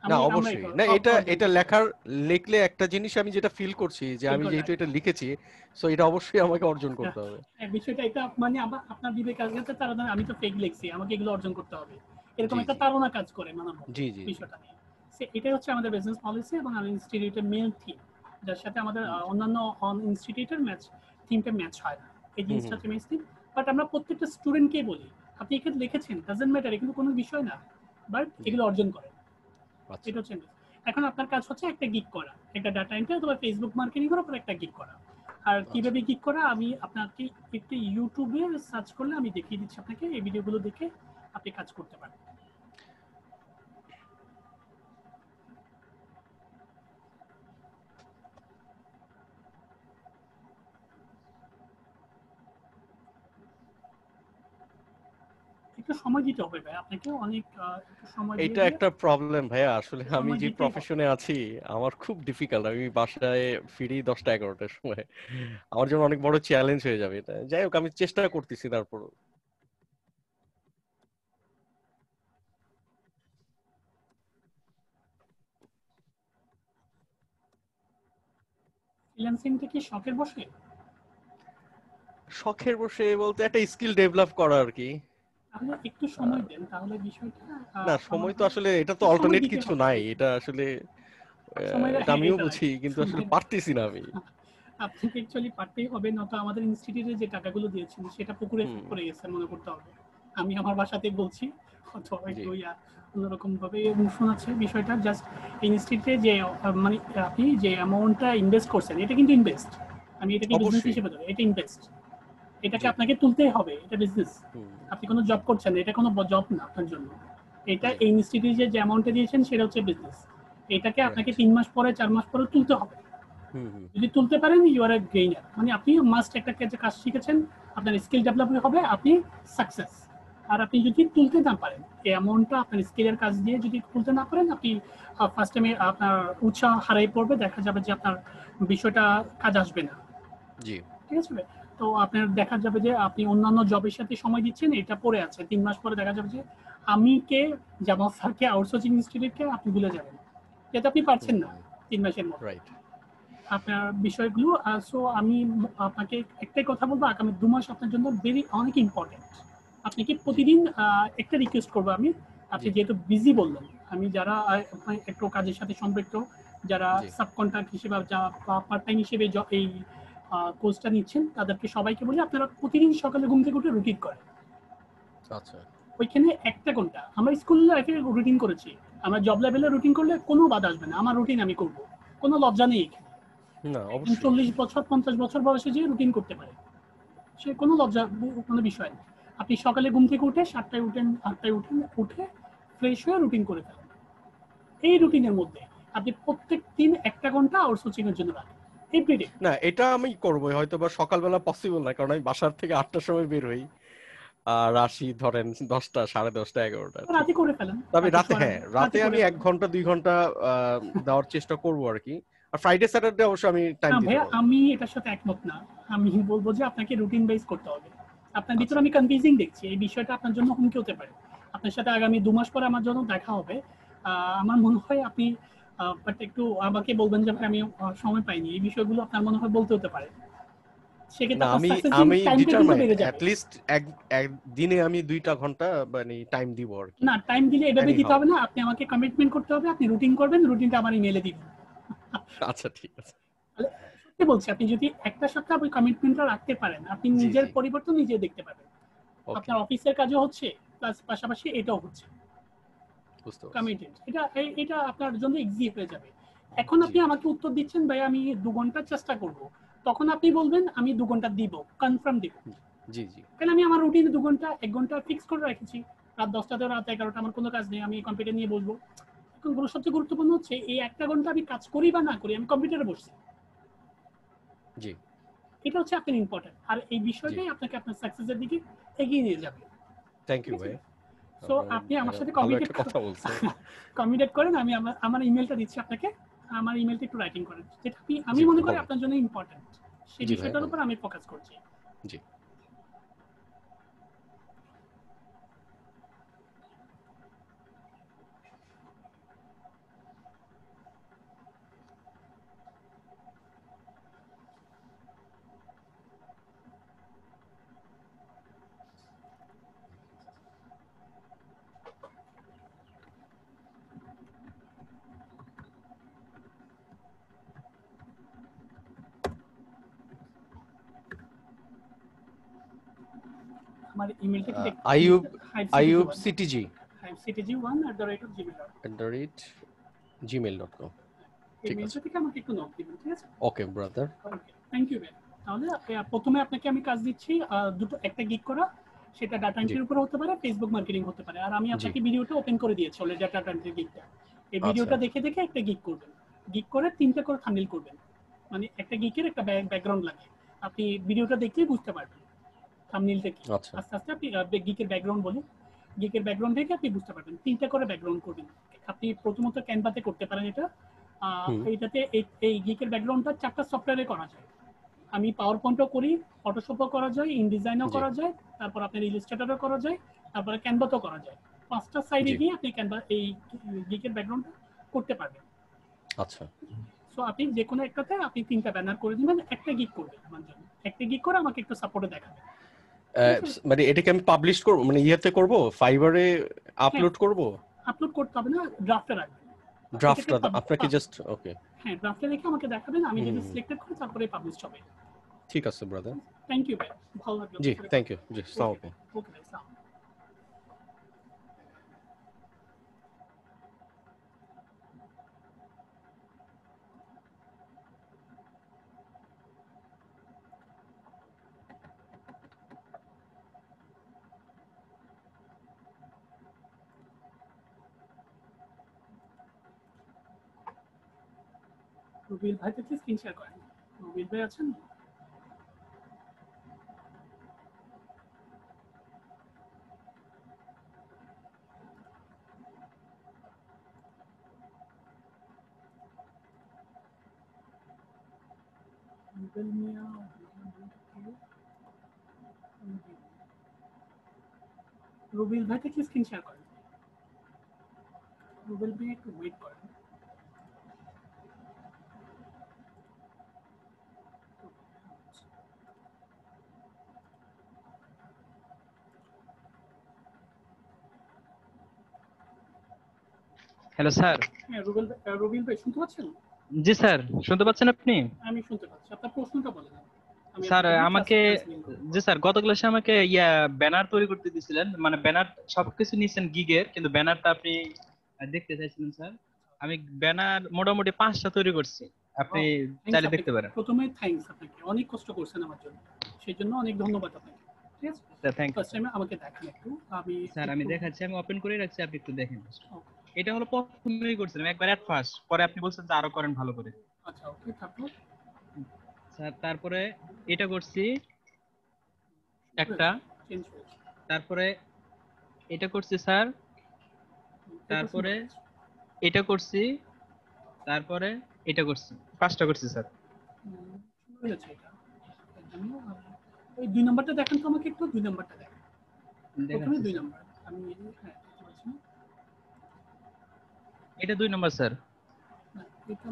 না আমরা অবশ্যই না, এটা অর্জন এটা করতে লেখার লিখলে একটা জিনিস আমি যেটা ফিল করছি যে আমি যেহেতু এটা লিখেছি সো এটা অবশ্যই আমাকে অর্জন করতে হবে। বিষয়টা এটা মানে আপনার বিবেক কাজ করতে তারা আমি তো ফেক লিখছি, আমাকে এগুলো অর্জন করতে হবে, এরকম জি একটা জি তাড়না কাজ করে মানার মধ্যে জি জি জি বিষয়টা নিয়ে। এটাই হচ্ছে আমাদের বিজনেস পলিসি এবং আমাদের ইনস্টিটিউটের মেইন থিম, যার সাথে আমাদের অন্যান্য ইনস্টিটিউটের থিমটা ম্যাচ হয় না। এই হুম জিনিসটা হুম হচ্ছে মেইন থিম। বাট আমরা প্রত্যেকটা স্টুডেন্টকেই বলি আপনি এখানে লিখেছেন ডাজন্ট ম্যাটার, এগুলো কোনো বিষয় না, বাট জি এগুলো অর্জন করেন। আচ্ছা এটা হচ্ছে এখন আপনার কাজ হচ্ছে একটা গিগ করা, একটা ডাটা এন্ট্রি অথবা ফেসবুক মার্কেটিং করার পর একটা গিগ করা। আর আচ্ছা কিভাবে গিগ করা আমি আপনাকে একটু ইউটিউবে সার্চ করলে আমি দেখিয়ে দিচ্ছি আপনাকে, এই ভিডিওগুলো দেখে আপনি কাজ করতে পারেন। একটু সময় দিতে হবে ভাই আপনাকে, অনেক একটু সময় দিয়ে এটা দিয়ে একটা প্রবলেম ভাইয়া, আসলে আমি সময় যে দিতেই হবে। প্রফেশনে আছি আমার খুব ডিফিকাল্ট, আমি বাসায় ফিরি 10টা 11টার সময়, আমার জন্য অনেক বড় চ্যালেঞ্জ হয়ে যাবে এটা। যাই হোক আমি চেষ্টা করতেছি তারপর। ফ্রিল্যান্সিংটা কি শখের বসে? শখের বসে বলতে একটা স্কিল ডেভেলপ করা আর কি। তাহলে একটু সময় দেন, তাহলে বিষয়টা না আমার সময় তো হয় আসলে এটা তো সময় অল্টারনেট দিতে কিছু হবে। নাই, এটা আসলে সময় এটা হ্যাঁ, আমিও এটা বুঝি রাইট, কিন্তু আসলে সময় পারতেছি না আমি। আপনাকে অ্যাকচুয়ালি পারতেই হবে, নয়তো আমাদের ইনস্টিটিউটে যে টাকাগুলো দিয়েছেন সেটা পুকুরে হুম পড়ে গেছে মনে করতে হবে। আমি আমার বাসাতে বলছি, অথবা জি একটু অন্যরকম ভাবে শোনাচ্ছে বিষয়টা। জাস্ট ইনস্টিটিউটে যে মানে আপনি যে অ্যামাউন্টটা ইনভেস্ট করছেন এটা কিন্তু ইনভেস্ট, আমি এটাকে বিজনেস অবশ্যই হিসেবে ধরি, এটা ইনভেস্ট, এটাকে জি আপনাকে তুলতেই হবে, এটা বিজনেস। হুম আপনি কোনো জব করছেন না, এটা কোনো জব না আপনার জন্য। এটা জি এই ইনস্টিটিউটে যে অ্যামাউন্টটা দিয়েছেন সেটা হচ্ছে বিজনেস। এটাকে আপনাকে রাইট 3 মাস পরে 4 মাস পরে তুলতে হবে। হুম হুম যদি তুলতে পারেন ইউ আর এ গেইনার, মানে আপনি মাস্ট একটা কাজ শিখেছেন, আপনার স্কিল ডেভেলপ হবে, আপনি সাকসেস। আর আপনি যদি তুলতে না পারেন এই অ্যামাউন্টটা আপনার স্কিলের কাজ দিয়ে যদি তুলতে না পারেন, আপনি ফার্স্ট টাইমে আপনার উৎসাহ হারাই পড়বে, দেখা যাবে যে আপনার বিষয়টা কাজ আসবে না। জি ঠিক আছে? তো আপনার দেখা যাবে যে আপনি অন্যান্য জবের সাথে সময় দিচ্ছেন, এটা পড়ে আছে, 3 মাস পরে দেখা যাবে যে আমি কে, জামাল স্যারকে, আউটসোর্সিং ইনস্টিটিউটকে আপনি ভুলে যাবেন, যেটা আপনি পারছেন না হুম 3 মাসের মধ্যে রাইট আপনার বিষয়গুলো। সো আমি আপনাকে একটাই কথা বলবো, আগামী 2 মাস আপনার জন্য অনেক ইম্পর্টেন্ট। আপনি কি জি প্রতিদিন একটা রিকোয়েস্ট করবো আমি, আপনি জি যেহেতু বিজি বললেন, আমি যারা একটু কাজের সাথে সম্পৃক্ত, যারা জি সাব কন্ট্রাক্ট হিসেবে পার্ট টাইম হিসেবে এই কোর্সটা নিচ্ছেন, তাদেরকে সবাইকে বলি আপনারা প্রতিদিন সকালে ঘুম থেকে উঠে রুটিন করেন। আচ্ছা ওইখানে 1 ঘন্টা আমরা স্কুল লাইফে রুটিন করেছি, আমরা জব লেভেলে রুটিন করলে কোনো বাধা আসবে না, আমার রুটিন আমি করব, কোনো লজ্জা নেই এখানে। না একজন অবশ্যই 40 বছর 50 বছর বয়সে যে রুটিন করতে পারে, সে কোনো লজ্জা কোনো বিষয় নেই। আপনি সকালে ঘুম থেকে উঠে 7টায় উঠেন, 8টায় উঠে ফ্রেশ হয়ে রুটিন করে ফেলেন। এই হুম রুটিনের মধ্যে আপনি প্রত্যেক দিন 1 ঘন্টা আউটসোর্সিং এর জন্য রাখেন এভরিডে। না এটা আমি করবোই, হয়তো বা সকালবেলা পসিবল না কারণ আমি বাসার থেকে 8টার সময় বের হই আর আসি ধরেন 10টা 10:30 11টা ঠিক। রাতে করে ফেলেন, তবে রাতে রাতে শোয়ার হ্যাঁ আগে রাতে রাতে করে আমি 1 ফেলেন। ঘন্টা 2 ঘন্টা দেওয়ার চেষ্টা করব আর কি। আর ফ্রাইডে স্যাটারডে অবশ্য আমি টাইম না দিতে ভাইয়া, পারবো। আমি এটার সাথে একমত না। আমি বলবো যে আপনাকে রুটিন বেস করতে হবে। আপনার ভিতরে আচ্ছা আমি কনফিউজিং দেখছি, এই বিষয়টা আপনার জন্য হুমকি হতে পারে। আপনার সাথে আগামী 2 মাস পরে আমার জন্য দেখা হবে। আমার মনে হয় আপনি বাট একটু আমাকে বলবেন যে ভাই আমি সময় পাইনি, এই বিষয়গুলো আপনার মনে হয় বলতে হতে পারে। না সেক্ষেত্রে আপনার আমি সাকসেসিং আমি টাইমটা কিন্তু ডিটারমাইন্ড বেড়ে অ্যাট যাবে। লিস্ট এক এক দিনে আমি 2টা ঘন্টা মানে টাইম দিব আর কি। না, টাইম দিলে এভাবে এনি দিতে হাউ হবে না, আপনি আমাকে কমিটমেন্ট করতে হবে, আপনি রুটিন করবেন, রুটিনটা আমার ইমেইলে দিবেন। আচ্ছা ঠিক আছে তাহলে সত্যি বলছি, আপনি যদি একটা সপ্তাহ ওই কমিটমেন্টটা রাখতে পারেন, আপনি জি নিজের জি পরিবর্তন নিজে দেখতে পাবেন। ওকে আপনার অফিসের কাজও হচ্ছে, প্লাস পাশাপাশি এটাও হচ্ছে বুঝতে পারছি কমিটেড। এটা আপনার জন্য ইজি হয়ে যাবে। এখন জি আপনি আমাকে উত্তর দিচ্ছেন ভাই আমি 2 ঘন্টা চেষ্টা করব, তখন আপনি বলবেন আমি 2 ঘন্টা দিব, কনফার্ম দিব। জি জি কারণ আমি আমার রুটিনে 2 ঘন্টা 1 ঘন্টা ফিক্স করে রেখেছি, রাত 10টা থেকে রাত 11টা আমার কোনো কাজ নেই, আমি কম্পিউটার নিয়ে বসবো। এখন সবচেয়ে গুরুত্বপূর্ণ হচ্ছে এই 1 ঘন্টা আমি কাজ করি বা না করি, আমি কম্পিউটারে বসছি, জি এটা হচ্ছে আপনার ইম্পর্টেন্ট। আর এই জি বিষয়টাই আপনাকে আপনার সাকসেসের দিকে এগিয়ে নিয়ে যাবে। থ্যাংক ঠিক ইউ আছে? ভাই সো আপনি আমার সাথে ভালো একটা কথা বলছেন কমিউনিকেট করেন, আমি আমার ইমেলটা দিচ্ছি আপনাকে, আমার ইমেলটা একটু রাইটিং করেন, যেটা আমি জি মনে করি বলেন আপনার জন্য ইম্পর্টেন্ট, সেই জি ভাই বিষয়টার বলেন উপর আমি ফোকাস করছি। জি আমার ইমেলটা কি দেখতে আইয়ুব আইয়ুব হাইব সিটিজি ctg1@gmail.com। এই ঠিক আছে মেলটা থেকে আমাকে একটু নক দিবেন, ঠিক আছে? Okay brother okay, thank you ma'am. তাহলে প্রথমে আপনাকে আমি কাজ দিচ্ছি, একটা গিগ করা, সেটা ডাটা জি এন্ট্রির উপর হতে পারে, ফেসবুক মার্কেটিং হতে পারে। আর আমি জি আপনাকে ভিডিওটা ওপেন করে দিয়েছি অলরেডি, ডাটা এন্ট্রি গিগটা। এই আচ্ছা ভিডিওটা দেখে দেখে একটা গিগ করবেন, গিগ করে 3টে করে থাম্বনেল করবেন, মানে একটা গিগের একটা ব্যাকগ্রাউন্ড লাগে, আপনি ভিডিওটা দেখলেই বুঝতে পারবেন থাম্বনেলটা কি। আচ্ছা আস্তে আস্তে আপনি গিগের ব্যাকগ্রাউন্ড বলি, গিগের ব্যাকগ্রাউন্ড দেখে আপনি বুঝতে পারবেন, 3টে করে ব্যাকগ্রাউন্ড করবেন। আপনি প্রথমত ক্যানভাতে করতে পারেন এটা। হুম এইটাতে এই গিগের ব্যাকগ্রাউন্ডটা 4টা সফটওয়্যারে করা যায়। আমি পাওয়ার পয়েন্টও করি, ফটোশপও করা যায়, ইনডিজাইনও জি করা যায়, তারপর আপনার ইলাস্ট্রেটরও করা যায়, তারপরে ক্যানভাতেও করা যায়। 5টা সাইডে জি গিয়ে আপনি ক্যানভা এই গিগের ব্যাকগ্রাউন্ডটা করতে পারবেন। আচ্ছা সো আপনি যে কোনো একটাতে আপনি 3টা ব্যানার করে দিবেন, একটা গিগ করবেন আমার জন্য, একটা গিগ করে আমাকে একটু সাপোর্টে দেখাবেন। মানে এটাকে আমি পাবলিশ করব, মানে ইয়েতে করব, ফাইবারে আপলোড করব? আপলোড করতে হবে না, ড্রাফটে রাখবেন। ড্রাফটটা আপনাকে জাস্ট ওকে। হ্যাঁ, ড্রাফটে রেখে আমাকে দেখাবেন, আমি যদি সিলেক্টেড করি তারপরে পাবলিশ হবে। ঠিক আছে ব্রাদার। থ্যাংক ইউ ভাই, ভালো লাগলো। জি থ্যাংক ইউ। জি আসসালামু আলাইকুম। ওকে ভাই, সালাম। রুবিল ভাই তো স্ক্রিন শেয়ার করেন। রুবিল ভাই আছেন? রুবেল মিয়া, রুবিল ভাই তো স্ক্রিন শেয়ার করেন। রুবেল ভাই একটু ওয়েট করেন। Hello sir. হ্যাঁ, রুবিল ভাই শুনতে পাচ্ছেন? জি স্যার, শুনতে পাচ্ছেন আপনি? আমি শুনতে পাচ্ছি, আপনার প্রশ্নটা বলেন। স্যার আমাকে, জি স্যার, গত ক্লাসে আমাকে ব্যানার তৈরি করতে দিয়েছিলেন, মানে ব্যানার সবকিছু নিয়েছেন গিগের, কিন্তু ব্যানারটা আপনি দেখতে চাইছিলেন স্যার। আমি ব্যানার মোটামুটি 5টা তৈরি করছি, আপনি চাইলে দেখতে পারেন। প্রথমে থ্যাঙ্কস আপনাকে, অনেক কষ্ট করছেন আমার জন্য, সেই জন্য অনেক ধন্যবাদ আপনাকে। ঠিক আছে sir, thank you. First time আমাকে দেখান একটু, স্যার আমি দেখাচ্ছি, আমি ওপেন করে রাখছি, আপনি একটু দেখেন। এটা হলো প্রথমেই করছিলাম একবার এট ফার্স্ট, পরে আপনি বলছেন যে আরো করেন ভালো করে। আচ্ছা ওকে, তারপর স্যার তারপরে এটা করছি একটা, তারপরে এটা করছি স্যার, তারপরে এটা করছি, তারপরে এটা করছি, 5টা করছি স্যার। ওই 2 নাম্বারটা দেখেন তো আমাকে একটু, 2 নাম্বারটা দেখেন। প্রথমে 2 নাম্বার আমি এটা 2 নাম্বার স্যার,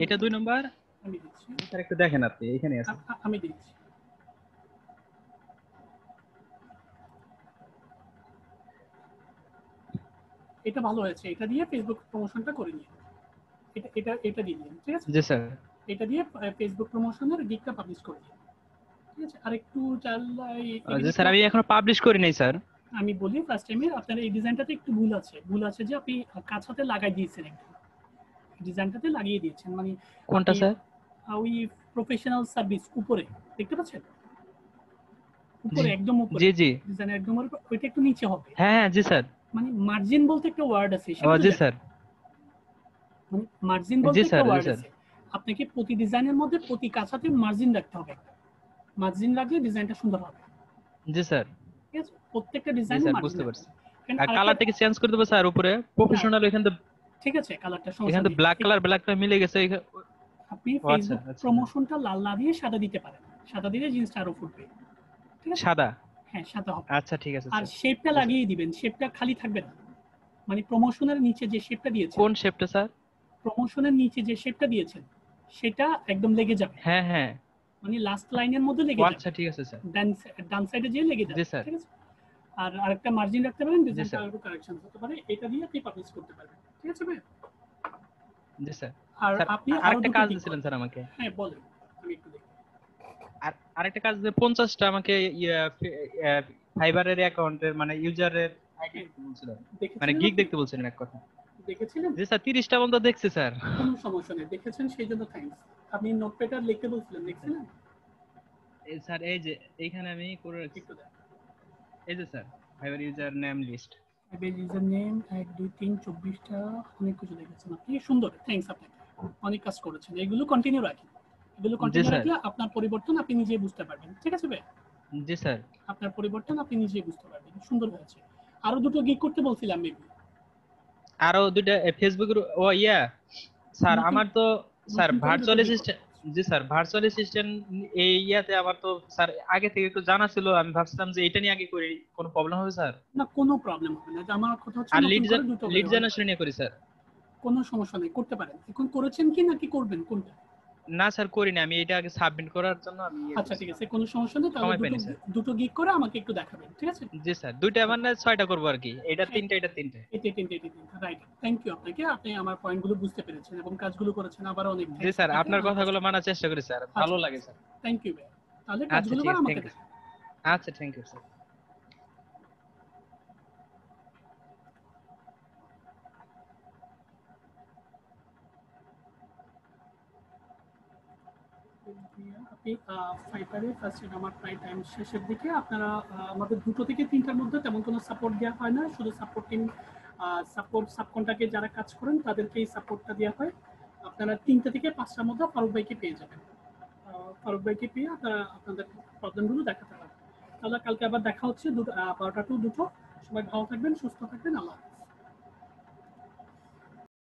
এটা 2 নাম্বার আমি দিচ্ছি স্যার, একটু দেখেন আপনি, এখানে আছে। আমি দিচ্ছি। এটা ভালো হয়েছে, এটা দিয়ে ফেসবুক প্রমোশনটা করে নিন। এটা দিয়ে দিন, ঠিক আছে? জি স্যার। এটা দিয়ে ফেসবুক প্রমোশনের গিগটা পাবলিশ করে দিন, ঠিক আছে? আরেকটু জি স্যার, আমি এখনো পাবলিশ করি নাই স্যার। আমি বলি ফার্স্ট টাইমে আপনার এই ডিজাইনটাতে একটু ভুল আছে যে আপনি কাছাতে লাগাই দিয়েছেন, একটা ডিজাইনটাতে লাগিয়ে দিয়েছেন, মানে কোনটা স্যার? ওই প্রফেশনাল সার্ভিস উপরে দেখতে পাচ্ছেন, উপরে একদম উপরে। জি জি, ডিজাইন একদম উপরে, ওইটা একটু নিচে হবে। হ্যাঁ হ্যাঁ জি স্যার। মানে মার্জিন বলতে একটা ওয়ার্ড আছে, জি স্যার। মানে মার্জিন বলতে একটা ওয়ার্ড আছে, আপনাকে প্রতি ডিজাইনের মধ্যে প্রতি কাছাতে মার্জিন রাখতে হবে। মার্জিন রাখলে ডিজাইনটা সুন্দর হবে। জি স্যার। ঠিক আছে, প্রত্যেকটা ডিজাইনে মার্জিন বুঝতে পারছি। আর কালারটা কি চেঞ্জ করে দেব স্যার উপরে? প্রফেশনাল এখানে তো, ঠিক আছে, কালারটা সমস্যা নেই, এখানে তো ব্ল্যাকটা মিলে গেছে। আপনি ফেসবুক প্রমোশনটা লাল না দিয়ে সাদা দিতে পারেন, সাদা দিলে জিনিসটা আরো ফুটবে। ঠিক আছে, সাদা? হ্যাঁ সাদা হবে। আচ্ছা ঠিক আছে। আর শেপটা লাগিয়ে দিবেন, শেপটা খালি থাকবে না, মানে প্রমোশনের নিচে যে শেপটা দিয়েছেন। কোন শেপটা স্যার? প্রমোশনের নিচে যে শেপটা দিয়েছেন সেটা একদম লেগে যাবে। হ্যাঁ হ্যাঁ, মানে লাস্ট লাইনের মধ্যে লেগে যাবে। আচ্ছা ঠিক আছে স্যার। ডান সাইডে যে লেগে যাবে। জি স্যার। ঠিক আছে, আর আরেকটা মার্জিন রাখতে পারেন, ডিজাইনটা আরেকটু কারেকশন হতে পারে, এটা দিয়ে আপনি পাবলিশ করতে পারবেন। ঠিক আছে ভাই? জি স্যার। আর আপনি আরেকটা কাজ দিয়েছিলেন স্যার আমাকে। হ্যাঁ বলেন, আমি একটু দেখি। আর আরেকটা কাজ, 50টা আমাকে ফাইবারের অ্যাকাউন্টের মানে ইউজারের আইডি বলছিলেন, মানে গিগ দেখতে বলছিলেন এক কথা। দেখেছিলেন? জি স্যার, 30টা বন্ধ দেখছি স্যার। কোনো সমস্যা নেই, দেখেছেন সেই জন্য থ্যাঙ্কস। আপনি নোটপ্যাডে লিখতে বলছিলেন, দেখছিলেন? এই স্যার, এই যে এইখানে আমি করে রাখছি, এই যে sir fibre user name list, fibre user name 1 2 3 24টা অনেক কিছু দেখেছেন আপনি, সুন্দর, থ্যাঙ্কস আপনাকে, অনেক কাজ করেছেন। এগুলো কন্টিনিউ রাখুন, এগুলো কন্টিনিউ রাখলে আপনার পরিবর্তন আপনি নিজেই বুঝতে পারবেন। ঠিক আছে ভাই? জি স্যার। আপনার পরিবর্তন আপনি নিজেই বুঝতে পারবেন, সুন্দর হয়েছে। আরো দুটো গিগ করতে বলছিলাম মেবি, আরো দুটো ফেসবুকের। ও স্যার আমার তো স্যার ভার্চুয়াল অ্যাসিস্ট্যান্ট, জি স্যার ভার্চুয়াল অ্যাসিস্ট্যান্ট এই আমার তো স্যার আগে থেকে একটু জানা ছিল, আমি ভাবছিলাম যে এটা নিয়ে আগে করি, কোনো প্রবলেম হবে স্যার? না কোনো প্রবলেম হবে না, আমার কথা হচ্ছে আর লিড জেনারেশন নিয়ে করি স্যার। কোনো সমস্যা নেই, করতে পারেন। এখন করেছেন কি নাকি করবেন কোনটা? না স্যার করিনি, আমি এটা আগে সাবমিট করার জন্য আমি আচ্ছা ঠিক আছে, কোনো সমস্যা নেই, তাহলে সময় পাইনি স্যার। দুটো গিগ করে আমাকে একটু দেখাবেন, ঠিক আছে? জি স্যার, দুইটা মানে 6টা করব আর কি, এটা 3টা এটা 3টা। এটা রাইট। থ্যাংক ইউ আপনাকে, আপনি আমার পয়েন্টগুলো বুঝতে পেরেছেন এবং কাজগুলো করেছেন, আবার অনেক জি স্যার, আপনার কথাগুলো মানার চেষ্টা করি স্যার, ভালো লাগে স্যার। থ্যাংক ইউ ভাই, তাহলে আচ্ছা কাজগুলো ঠিক করে আছে, আমাকে থ্যাংক ইউ। দেখান। আচ্ছা থ্যাংক ইউ স্যার। আপনি ফাইবারে ফার্স্ট আমার প্রায় টাইম শেষের দিকে, আপনারা আমাদের 2টো থেকে 3টার মধ্যে তেমন কোনো সাপোর্ট দেওয়া হয় না, শুধু সাপোর্টিং সাবকন্ট্রাক্টে যারা কাজ করেন তাদেরকে এই সাপোর্টটা দেওয়া হয়। আপনারা 3টা থেকে 5টার মধ্যে ফারুক ভাইকে পেয়ে যাবেন, ফারুক ভাইকে পেয়ে আপনারা আপনাদের প্রবলেমগুলো দেখাতে পারবেন। তাহলে কালকে আবার দেখা হচ্ছে 12টা to 2টো। সবাই ভালো থাকবেন, সুস্থ থাকবেন, আল্লাহ হাফেজ।